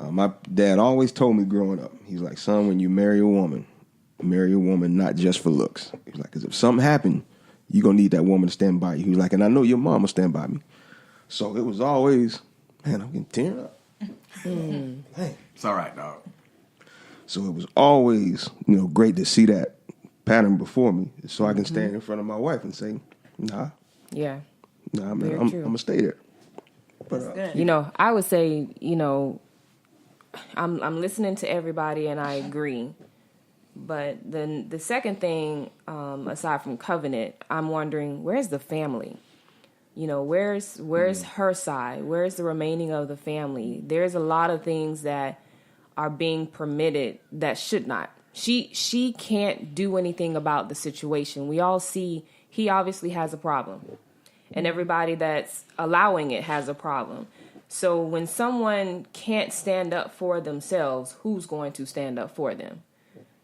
My dad always told me growing up, he's like, son, when you marry a woman not just for looks. He's like, because if something happened, you're going to need that woman to stand by you. He's like, and I know your mom will stand by me. So it was always, man, I'm getting tearing up. Hey. It's all right, dog. So it was always, great to see that pattern before me, so I can stand in front of my wife and say, nah. Yeah. Nah, man, I'm going to stay there. But, I would say, I'm listening to everybody and I agree. But then the second thing, aside from covenant, I'm wondering, where's the family? Where's her side? Where's the remaining of the family? There's a lot of things that are being permitted that should not. She can't do anything about the situation. We all see he obviously has a problem, and everybody that's allowing it has a problem. So when someone can't stand up for themselves, who's going to stand up for them?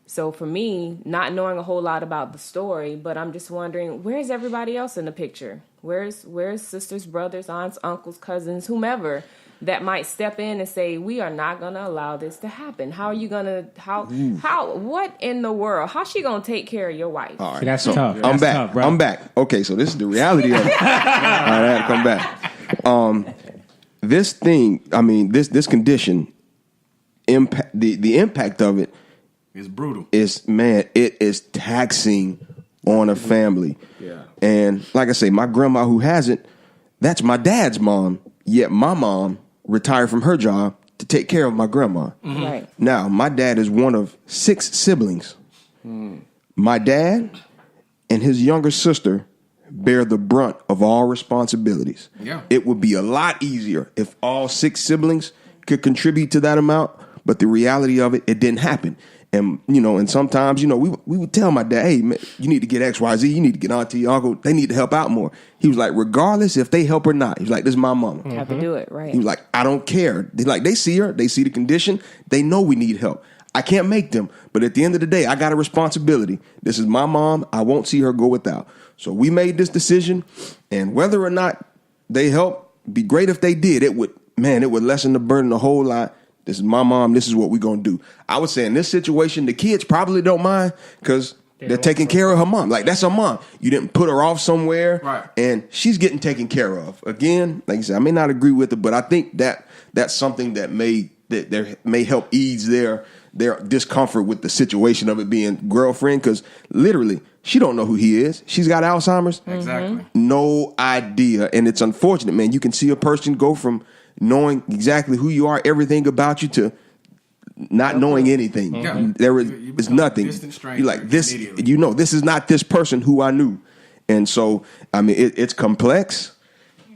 So for me, not knowing a whole lot about the story, but I'm just wondering, where's everybody else in the picture? Where's sisters, brothers, aunts, uncles, cousins, whomever that might step in and say, we are not going to allow this to happen? How are you going to, what in the world? How's she going to take care of your wife? All right, See, that's so tough. I'm That's back. tough, bro. I'm back. Okay, so this is the reality of it. All right, I had to come back. This thing, I mean, this condition, impact the impact of it It's brutal. it is taxing on a family. Yeah. And like I say, my grandma who has it, that's my dad's mom. Yet my mom retired from her job to take care of my grandma. Right. Now, my dad is one of 6 siblings. My dad and his younger sister bear the brunt of all responsibilities. Yeah. It would be a lot easier if all 6 siblings could contribute to that amount, but the reality of it, it didn't happen. And, and sometimes, we would tell my dad, hey, man, you need to get X, Y, Z. You need to get auntie, uncle. They need to help out more. He was like, regardless if they help or not. He was like, this is my mama. Have to do it, right. He was like, I don't care. They see her. They see the condition. They know we need help. I can't make them. But at the end of the day, I got a responsibility. This is my mom. I won't see her go without. So we made this decision. And whether or not they help, be great if they did. It would lessen the burden a whole lot. This is my mom. This is what we're going to do. I would say in this situation, the kids probably don't mind because they're taking care of her mom. Like, that's her mom. You didn't put her off somewhere. Right. And she's getting taken care of. Again, like I said, I may not agree with it, but I think that's something that may help ease their discomfort with the situation of it being girlfriend. Because literally, she don't know who he is. She's got Alzheimer's. Exactly. No idea. And it's unfortunate, man. You can see a person go from knowing exactly who you are, everything about you, to not knowing anything. Yeah. There is You it's become a nothing. distant stranger You're like, this, immediately. this is not this person who I knew. And so, I mean, it's complex,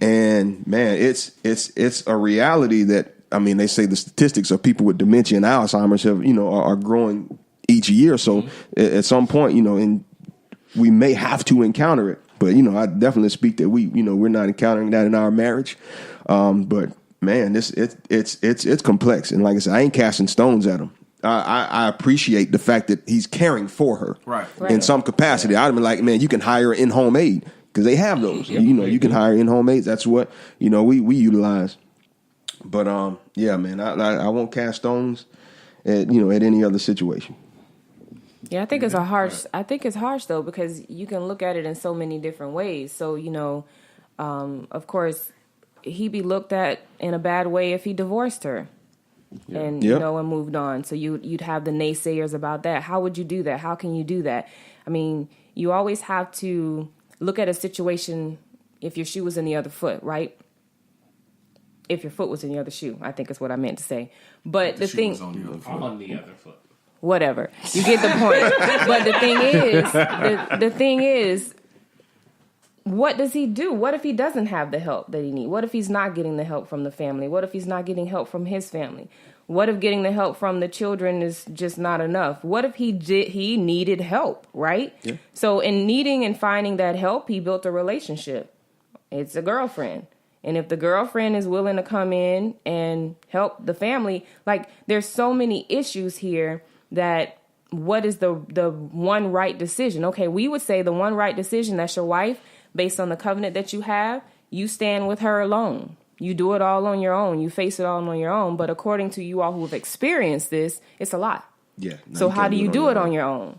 and man, it's a reality that, I mean, they say the statistics of people with dementia and Alzheimer's are growing each year. So at some point, and we may have to encounter it. But I definitely speak that we're not encountering that in our marriage. But man, it's complex, and like I said, I ain't casting stones at him. I appreciate the fact that he's caring for her, Right. in some capacity. I'd have been like, man, you can hire in-home aid because they have those. You can hire in-home aides. That's what we utilize. But yeah, man, I won't cast stones at any other situation. Yeah, I think it's harsh though, because you can look at it in so many different ways. So, of course, he'd be looked at in a bad way if he divorced her and and moved on. So you'd have the naysayers about that. How would you do that? How can you do that? I mean, you always have to look at a situation if your shoe was in the other foot, right? If your foot was in the other shoe, I think is what I meant to say. But the thing, On the other foot. whatever, you get the point. But the thing is, what does he do? What if he doesn't have the help that he needs? What if he's not getting the help from the family? What if he's not getting help from his family? What if getting the help from the children is just not enough? What if he needed help, right? Yeah. So in needing and finding that help, he built a relationship. It's a girlfriend. And if the girlfriend is willing to come in and help the family, like, there's so many issues here that what is the one right decision? Okay, we would say the one right decision, that's your wife, based on the covenant that you have, you stand with her alone. You do it all on your own. You face it all on your own. But according to you all who have experienced this, it's a lot. Yeah. So how do you do it on your own?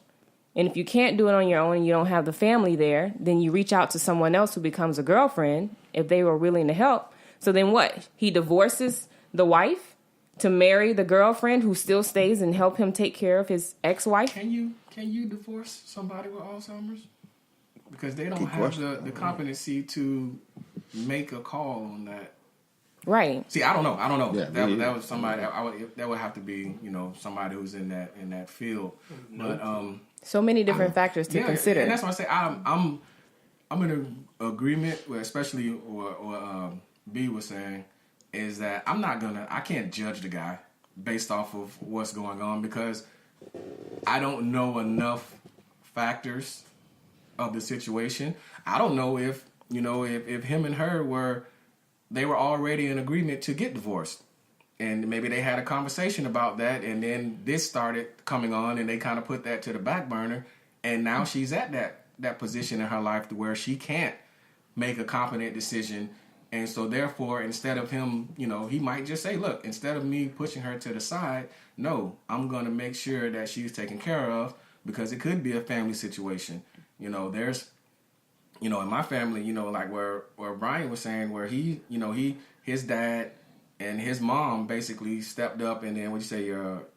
And if you can't do it on your own and you don't have the family there, then you reach out to someone else who becomes a girlfriend if they were willing to help. So then what? He divorces the wife to marry the girlfriend who still stays and help him take care of his ex-wife? Can you divorce somebody with Alzheimer's? Because they don't have the competency to make a call on that. Right. See, I don't know. Yeah, that was somebody that would have to be, somebody who's in that field. But so many different factors to consider. And that's why I say I'm in agreement with, especially what B was saying, is that I can't judge the guy based off of what's going on, because I don't know enough factors of the situation. I don't know if him and her were already in agreement to get divorced. And maybe they had a conversation about that, and then this started coming on, and they kind of put that to the back burner. And now she's at that position in her life to where she can't make a competent decision. And so therefore, instead of him, he might just say, look, instead of me pushing her to the side, no, I'm going to make sure that she's taken care of, because it could be a family situation. There's, in my family, like where Brian was saying, where his dad and his mom basically stepped up, and then what you say, your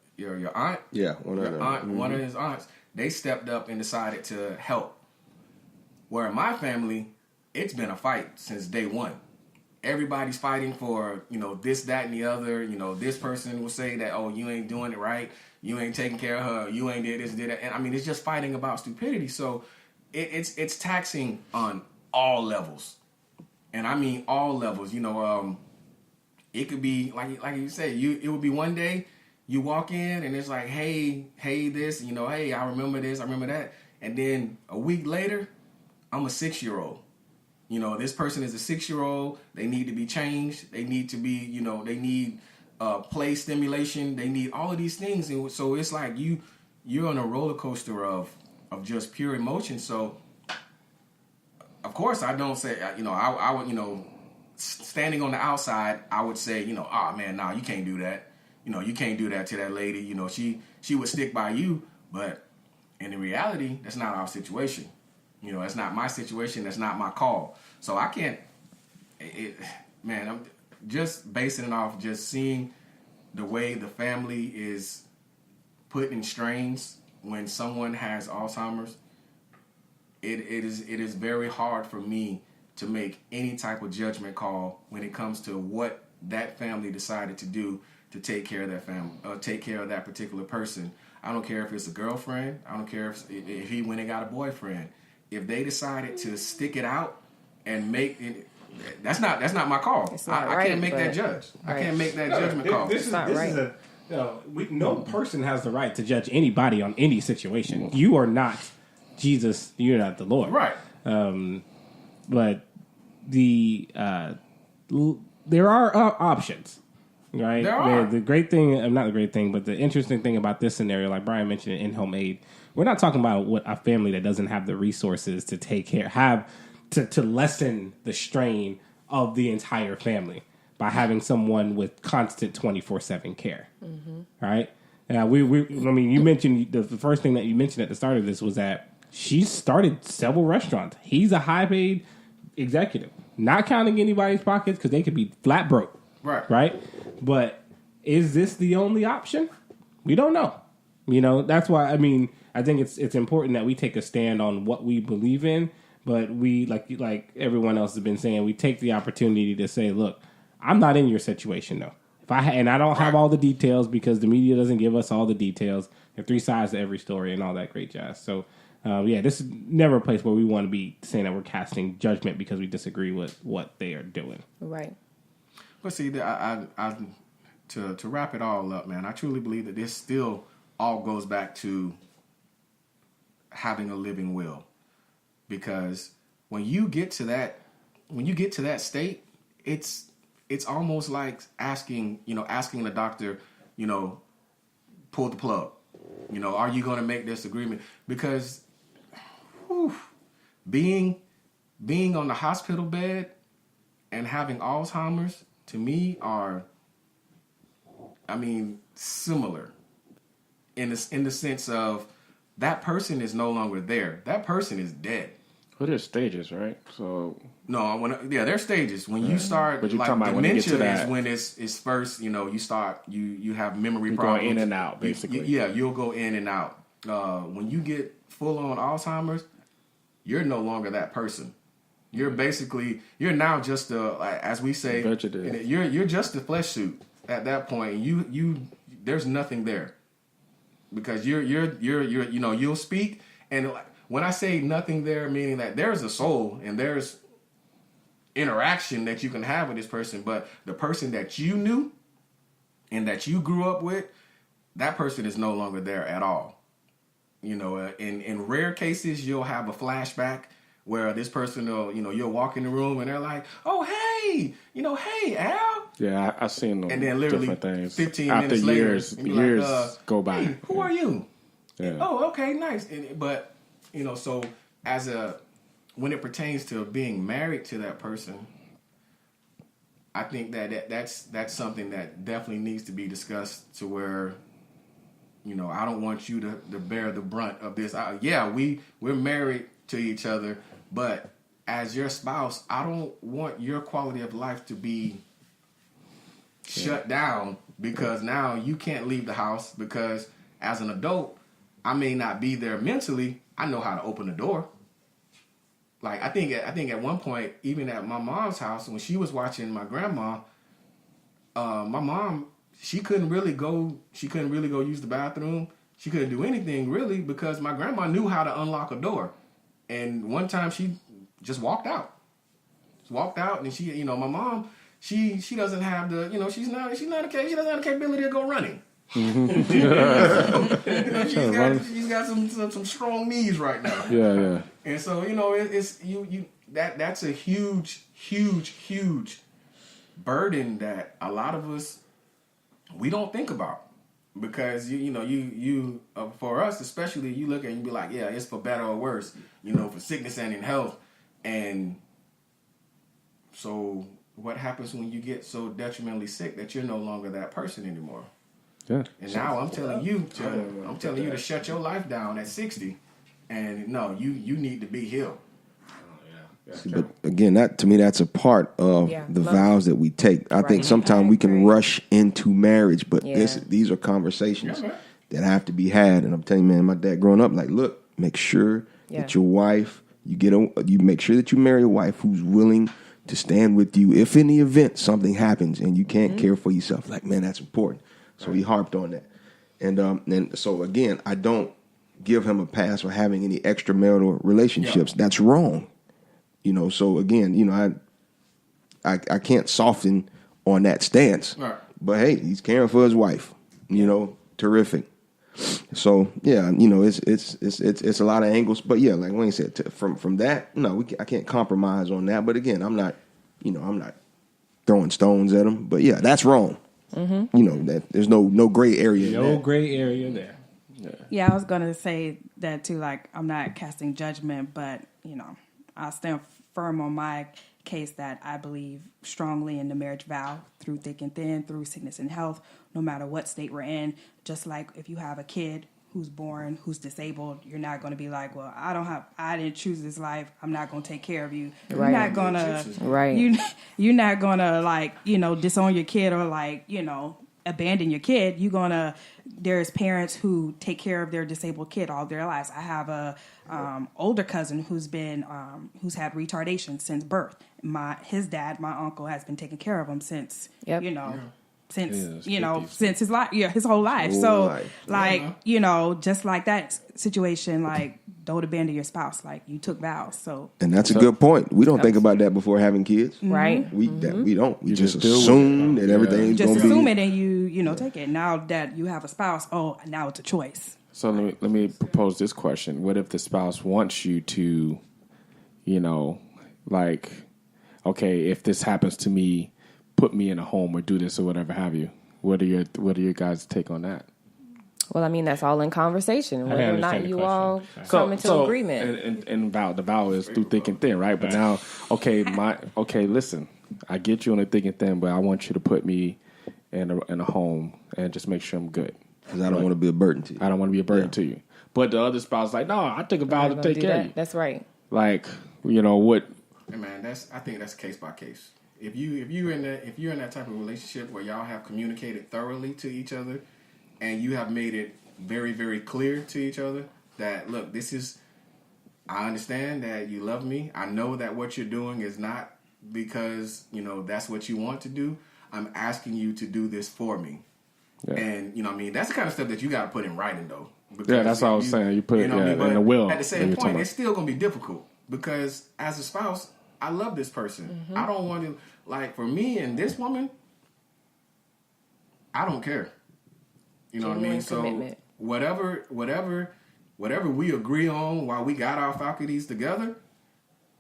aunt, one of his aunts, they stepped up and decided to help. Where in my family, it's been a fight since day one. Everybody's fighting for this, that, and the other. This person will say that, oh, you ain't doing it right, you ain't taking care of her, you ain't did this, did that, and I mean it's just fighting about stupidity. So it's taxing on all levels, and I mean all levels. It could be like you said, it would be one day you walk in and it's like, hey, this, hey, I remember this, I remember that, and then a week later, I'm a 6-year-old. This person is a 6-year-old. They need to be changed. They need to be, they need play stimulation. They need all of these things, and so it's like you're on a roller coaster of just pure emotion. So, of course, I don't say, I would, standing on the outside, I would say, oh man, nah, you can't do that. You can't do that to that lady. She would stick by you, but in reality, that's not our situation. That's not my situation. That's not my call. So I can't, I'm just basing it off just seeing the way the family is put in strains when someone has Alzheimer's. It is very hard for me to make any type of judgment call when it comes to what that family decided to do to take care of that family, take care of that particular person. I don't care if it's a girlfriend. I don't care if he went and got a boyfriend. If they decided to stick it out and make it, that's not my call. I can't make that judge. Right. I can't make that judgment call. This is no person has the right to judge anybody on any situation. You are not Jesus. You're not the Lord. Right. But there are options. Right. There are. The great thing, not the great thing, but the interesting thing about this scenario, like Brian mentioned, in-home aid, we're not talking about a family that doesn't have the resources to take care, to lessen the strain of the entire family by having someone with constant 24/7 care. Mm-hmm. Right? You mentioned the first thing that you mentioned at the start of this was that she started several restaurants. He's a high-paid executive, not counting anybody's pockets because they could be flat broke. Right? But is this the only option? We don't know. That's why, I think it's important that we take a stand on what we believe in, but we, like everyone else has been saying, we take the opportunity to say, look, I'm not in your situation, though. I don't have all the details because the media doesn't give us all the details. There are 3 sides to every story and all that great jazz. So, this is never a place where we want to be saying that we're casting judgment because we disagree with what they are doing. Right. But see, to wrap it all up, man, I truly believe that this still all goes back to having a living will, because when you get to that state, it's almost like asking the doctor, pull the plug, are you going to make this agreement? Because being on the hospital bed and having Alzheimer's, to me, are, similar in the sense of that person is no longer there. That person is dead. Well, there's stages, right? So no, there's stages. When you start, but you're talking about when you get to that, is when it's first. You start you have memory you're problems. Going in and out, basically. You'll go in and out. When you get full on Alzheimer's, you're no longer that person. You're now just as we say, you're just a flesh suit at that point. You there's nothing there, because you'll speak, and when I say nothing there, meaning that there's a soul and there's interaction that you can have with this person, but the person that you knew and that you grew up with, that person is no longer there at all. You know, in rare cases, you'll have a flashback where this person will, you know, you'll walk in the room and they're like, oh, hey, you know, hey, Al. Yeah, I've seen them. And then literally different things. 15 after minutes years, later, years like, go by. Hey, who are you? Yeah. Oh, okay, nice. But, you know, so when it pertains to being married to that person, I think that's something that definitely needs to be discussed to where, you know, I don't want you to bear the brunt of this. We're married to each other, but as your spouse, I don't want your quality of life to be shut down because now you can't leave the house because as an adult, I may not be there mentally. I know how to open the door. Like I think at one point, even at my mom's house, when she was watching my grandma, my mom, she couldn't really go use the bathroom. She couldn't do anything really because my grandma knew how to unlock a door. And one time she just walked out. And she, you know, my mom, she doesn't have the, you know, she doesn't have the capability to go running. Mm-hmm. You know, she's got some strong knees right now. Yeah. And so, you know, it's that's a huge burden that a lot of us we don't think about because you for us especially, you look at it and you be like, yeah, it's for better or worse, you know, for sickness and in health. And so what happens when you get so detrimentally sick that you're no longer that person anymore? Yeah. And now I'm telling you to shut your life down at 60, and no, you need to be healed. But again, that to me, that's a part of the vows that we take. I think sometimes we can rush into marriage, but these are conversations that have to be had. And I'm telling you, man, my dad growing up, like, look, make sure that your wife, you make sure that you marry a wife who's willing to stand with you if in the event something happens and you can't care for yourself. Like, man, that's important. So he harped on that. And so again, I don't give him a pass for having any extramarital relationships. Yeah. That's wrong. You know, so again, you know, I can't soften on that stance. Right. But hey, he's caring for his wife. You know, terrific. So yeah, you know, it's a lot of angles. But yeah, like Wayne said, from that, no, I can't compromise on that. But again, I'm not throwing stones at him. But yeah, that's wrong. Mm-hmm. You know, that there's no gray area. No gray area there. Yeah, I was gonna say that too. Like, I'm not casting judgment, but you know, I stand firm on my case that I believe strongly in the marriage vow through thick and thin, through sickness and health, no matter what state we're in. Just like if you have a kid who's born, who's disabled, you're not going to be like, well, I didn't choose this life, I'm not going to take care of you. You're not going to, you're not going to, like, you know, disown your kid or, like, you know, abandon your kid. You're going to, there's parents who take care of their disabled kid all their lives. I have a older cousin who's had retardation since birth. His dad, my uncle, has been taking care of him since, since his life, his whole life. You know, just like that situation, like, don't abandon your spouse. Like, you took vows. So, and that's a good point. We don't think about that before having kids, right? We don't. We just assume that everything's going to be. Just assume it, and you take it. Now that you have a spouse, now it's a choice. So let me propose this question: what if the spouse wants you to, you know, like, okay, if this happens to me, put me in a home or do this or whatever have you? What are your guys' take on that? Well, I mean, that's all in conversation. Whether or not you all come into agreement. And the vow is through thick and thin, right? But now, listen, I get you on the thick and thin, but I want you to put me in a home and just make sure I'm good. Because I don't want to be a burden to you. I don't want to be a burden to you. But the other spouse is like, no, I took a vow to take care of you. That's right. Like, you know what? Hey man, I think that's case by case. If you're in that type of relationship where y'all have communicated thoroughly to each other, and you have made it very, very clear to each other that, look, I understand that you love me. I know that what you're doing is not because, you know, that's what you want to do. I'm asking you to do this for me. Yeah. And, you know what I mean? That's the kind of stuff that you got to put in writing, though. Yeah, that's what I was saying. You put it in the will. At the same point, it's still going to be difficult because as a spouse, I love this person. Mm-hmm. I don't want to, like, for me and this woman, I don't care. You know what I mean? Genuine commitment. So whatever we agree on while we got our faculties together,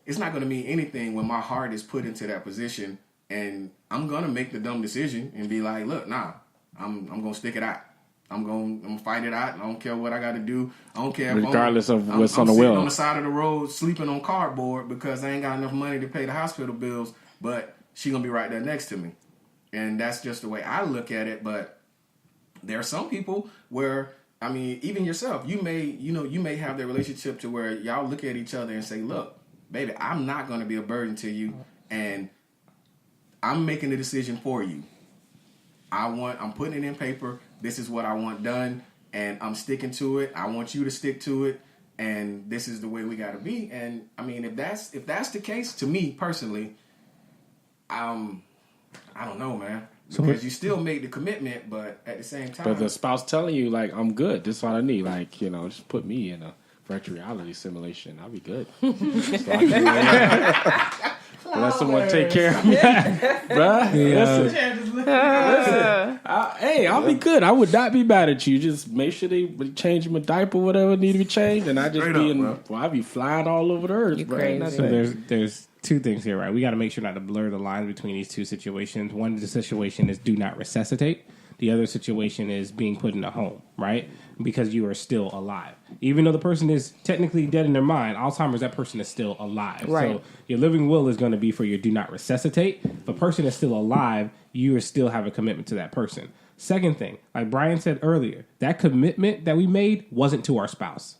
it's not going to mean anything when my heart is put into that position, and I'm going to make the dumb decision and be like, look, nah, I'm going to stick it out. I'm going to fight it out. I don't care what I got to do. I don't care regardless of what's I'm on the sitting will. on the side of the road sleeping on cardboard because I ain't got enough money to pay the hospital bills, but she going to be right there next to me. And that's just the way I look at it. But there are some people where, I mean, even yourself, you may have that relationship to where y'all look at each other and say, look, baby, I'm not going to be a burden to you, and I'm making the decision for you. I'm putting it in paper. This is what I want done, and I'm sticking to it. I want you to stick to it, and this is the way we got to be. And I mean, if that's the case, to me personally, I don't know, man, because you still make the commitment, but at the same time, But the spouse telling you, like, I'm good. This is what I need. Like, you know, just put me in a virtual reality simulation. I'll be good. So I can let someone take care of me. Bruh, listen. Hey, I'll be good. I would not be mad at you. Just make sure they change my diaper, whatever need to be changed, and I just I'll be flying all over the earth, bro. crazy. So there's two things here, right? We got to make sure not to blur the lines between these two situations. One, the situation is do not resuscitate. The other situation is being put in a home, right? Because you are still alive. Even though the person is technically dead in their mind, Alzheimer's, that person is still alive. Right. So your living will is going to be for your do not resuscitate. If a person is still alive, you still have a commitment to that person. Second thing, like Brian said earlier, that commitment that we made wasn't to our spouse.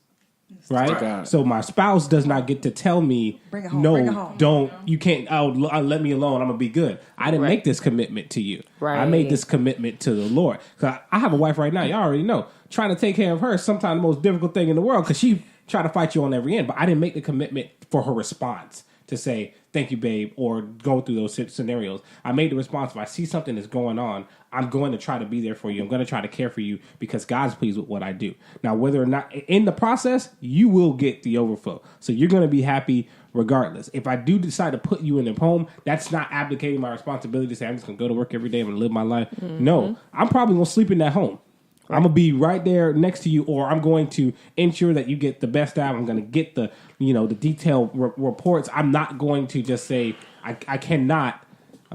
Right? So my spouse does not get to tell me, Bring it home, no, bring it home. don't, you can't, let me alone, I'm going to be good. I didn't make this commitment to you. Right. I made this commitment to the Lord. Cause I have a wife right now, y'all already know, trying to take care of her is sometimes the most difficult thing in the world because she try to fight you on every end. But I didn't make the commitment for her response to say, thank you, babe, or go through those scenarios. I made the response, if I see something that's going on, I'm going to try to be there for you. I'm going to try to care for you because God's pleased with what I do. Now, whether or not in the process, you will get the overflow. So you're going to be happy regardless. If I do decide to put you in a home, that's not abdicating my responsibility to say, I'm just going to go to work every day and live my life. Mm-hmm. No, I'm probably going to sleep in that home. Right. I'm going to be right there next to you, or I'm going to ensure that you get the best out. I'm going to get the, the detailed reports. I'm not going to just say, I cannot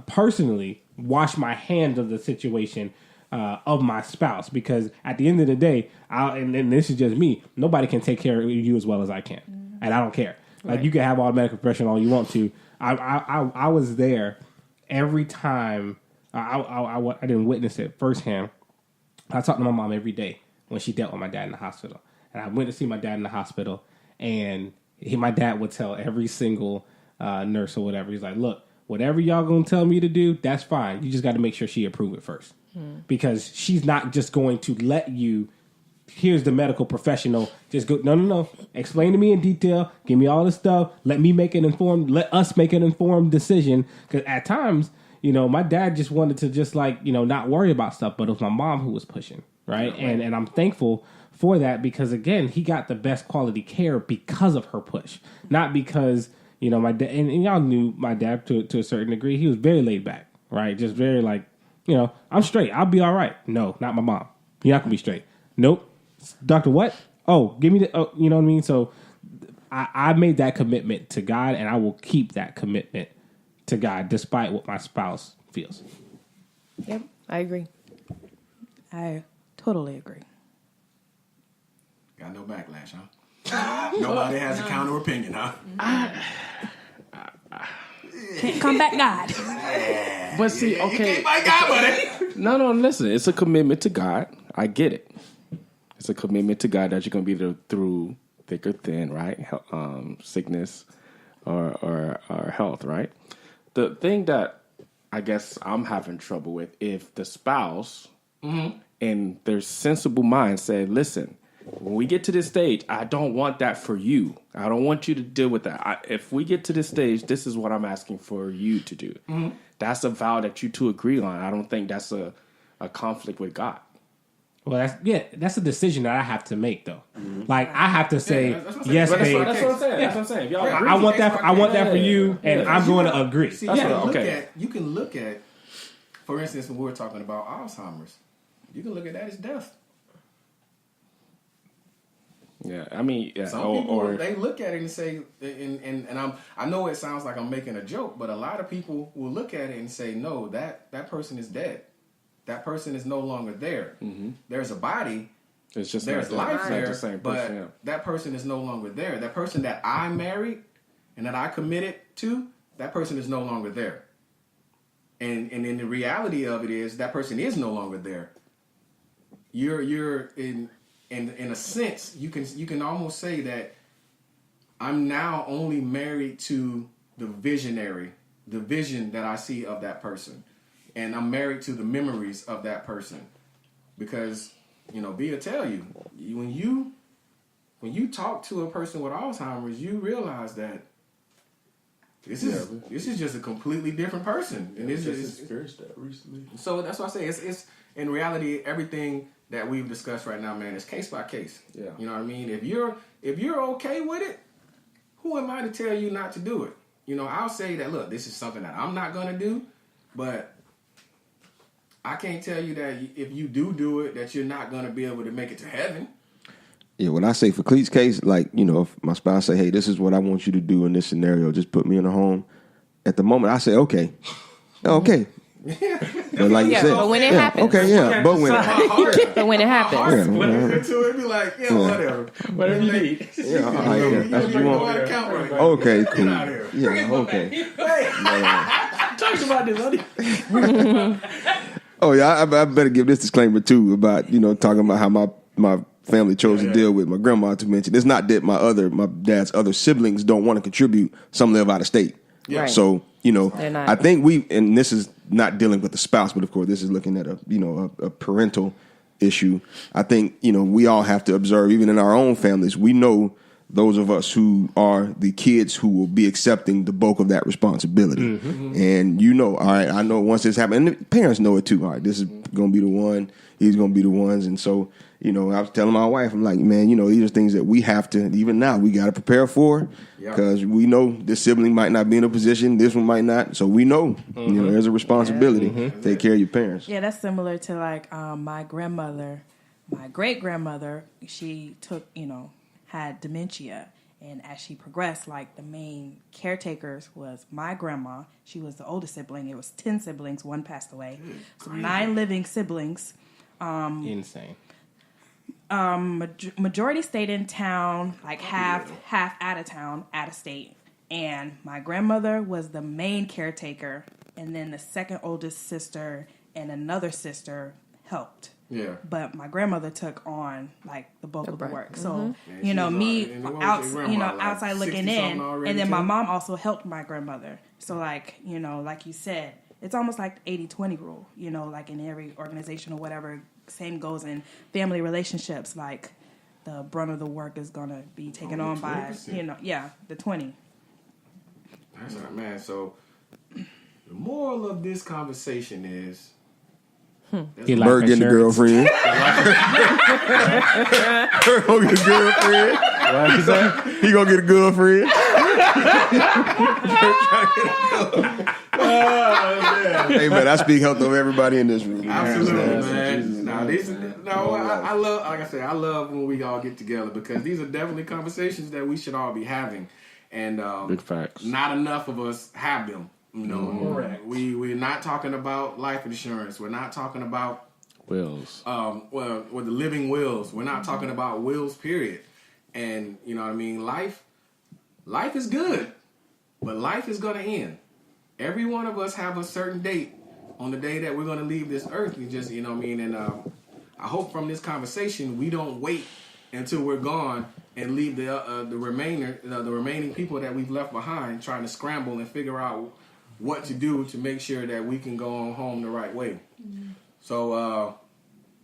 personally wash my hands of the situation of my spouse, because at the end of the day, and this is just me, nobody can take care of you as well as I can. Mm-hmm. And I don't care. Right. Like, you can have all the medical profession all you want to. I was there every time. I didn't witness it firsthand. I talked to my mom every day when she dealt with my dad in the hospital. And I went to see my dad in the hospital, and my dad would tell every single nurse or whatever, he's like, look, whatever y'all gonna tell me to do, that's fine. You just got to make sure she approve it first. Because she's not just going to let you, here's the medical professional, just go, no. Explain to me in detail. Give me all this stuff. Let us make an informed decision. Because at times, my dad just wanted to just not worry about stuff, but it was my mom who was pushing, right? Yeah, right. And I'm thankful for that because, again, he got the best quality care because of her push, not because, my dad, and y'all knew my dad to a certain degree. He was very laid back, right? Just very I'm straight. I'll be all right. No, not my mom. You're not going to be straight. Nope. Doctor, what? Oh, give me the, you know what I mean? So I made that commitment to God, and I will keep that commitment to God, despite what my spouse feels. Yep, I agree. I totally agree. Got no backlash, huh? Nobody has a counter opinion, huh? Can't come back, God. But see, okay. You can't fight God, buddy. No, listen. It's a commitment to God. I get it. It's a commitment to God that you're going to be there through thick or thin, right? Sickness or health, right? The thing that I guess I'm having trouble with, if the spouse in their sensible mind say, listen, when we get to this stage, I don't want that for you. I don't want you to deal with that. If we get to this stage, this is what I'm asking for you to do. Mm-hmm. That's a vow that you two agree on. I don't think that's a conflict with God. Well, that's a decision that I have to make, though. Mm-hmm. Like, I have to say, yes, babe. That's what I'm saying. That's what I'm saying. If y'all agree, I want that. I want that for you, and I'm going to agree. See, you can look at, for instance, when we're talking about Alzheimer's, you can look at that as death. Yeah, I mean, yeah, Some people they look at it and say, I know it sounds like I'm making a joke, but a lot of people will look at it and say, no, that person is dead. That person is no longer there. Mm-hmm. There's a body. It's just there's life there, the same but person, that person is no longer there. That person that I married and that I committed to, that person is no longer there. And in the reality of it is that person is no longer there. You're in a sense, you can almost say that I'm now only married to the vision that I see of that person. And I'm married to the memories of that person. Because, Bia tell you, when you talk to a person with Alzheimer's, you realize that this is just a completely different person. And this is experienced that recently. So that's why I say it's in reality, everything that we've discussed right now, man, is case by case. Yeah. You know what I mean? If you're okay with it, who am I to tell you not to do it? I'll say that, look, this is something that I'm not going to do, but I can't tell you that if you do it, that you're not going to be able to make it to heaven. Yeah, when I say for Cleet's case, like, if my spouse say, hey, this is what I want you to do in this scenario, just put me in a home. At the moment, I say, okay. Okay. But like you said, but when it happens. Okay, yeah. But when it happens. When it gets to it, be like, whatever. Whatever you need. Yeah, all right, yeah. That's what you want. Okay, cool. Yeah, okay. Talk about this, Oh, yeah, I better give this disclaimer, too, about, talking about how my family chose to deal with my grandma, to mention. It's not that my dad's other siblings don't want to contribute. Some live out of state. Yeah. Right. So, I think and this is not dealing with the spouse, but of course this is looking at a parental issue. I think, we all have to observe, even in our own families, we know those of us who are the kids who will be accepting the bulk of that responsibility. Mm-hmm. And all right, I know once this happens, and the parents know it too, all right, this is going to be the one, he's going to be the ones. And so, I was telling my wife, I'm like, man, these are things that we have to, even now, we got to prepare for, because we know this sibling might not be in a position, this one might not. So we know, there's a responsibility to take care of your parents. Yeah, that's similar to like my grandmother, my great grandmother. She took, had dementia, and as she progressed, like the main caretakers was my grandma. She was the oldest sibling. It was 10 siblings. One passed away. So 9 living siblings. Insane. Majority stayed in town, like half out of town, out of state. And my grandmother was the main caretaker, and then the second oldest sister and another sister helped. Yeah. But my grandmother took on like the bulk of the work. So, Mm-hmm. me outside looking in, and then my mom also helped my grandmother. So like, like you said, it's almost like the 80-20 rule, like in every organization or whatever. Same goes in family relationships. Like the brunt of the work is going to be taken on by, the 20. That's right, man. So the moral of this conversation is, Bird getting a girlfriend. Bird gonna get a girlfriend. What you say? He gonna get a girlfriend. Hey man, I speak health of everybody in this room. Absolutely, man. I love, like I said, I love when we all get together, because these are definitely conversations that we should all be having, and big facts. Not enough of us have them. Correct. We're not talking about life insurance. We're not talking about wills. The living wills. We're not talking about wills, period. And you know what I mean? Life is good, but life is gonna end. Every one of us have a certain date on the day that we're gonna leave this earth. We just, and I hope from this conversation we don't wait until we're gone and leave the remaining people that we've left behind trying to scramble and figure out what to do to make sure that we can go on home the right way. Mm-hmm. So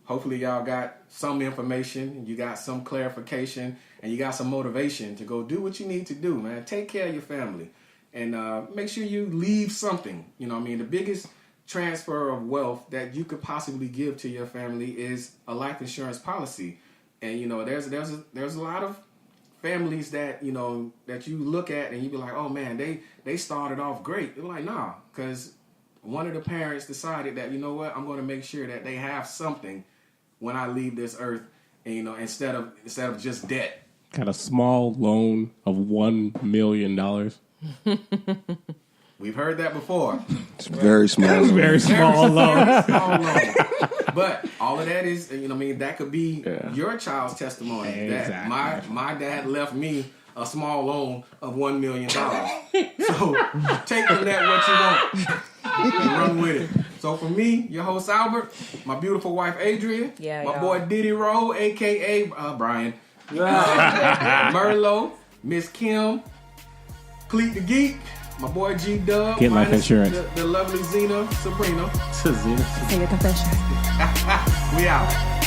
hopefully y'all got some information, you got some clarification, and you got some motivation to go do what you need to do, man. Take care of your family, and make sure you leave something. The biggest transfer of wealth that you could possibly give to your family is a life insurance policy. And there's a lot of families that that you look at and you be like, oh man, they started off great. They're like, nah, because one of the parents decided that, I'm going to make sure that they have something when I leave this earth, and, you know, instead of just debt. Got a small loan of $1 million. We've heard that before. It's very small. Very small loan. Small loan. But all of that is, you know, I mean, that could be your child's testimony. Exactly. That my dad left me a small loan of $1 million. So take from that what you want and run with it. So for me, your host Albert, my beautiful wife Adrian, my boy Diddy Rowe, aka Brian, Merlot, Miss Kim, Cleet the Geek, my boy G Dub, Get life insurance. The lovely Zena Sabrina. Say your confession. We out.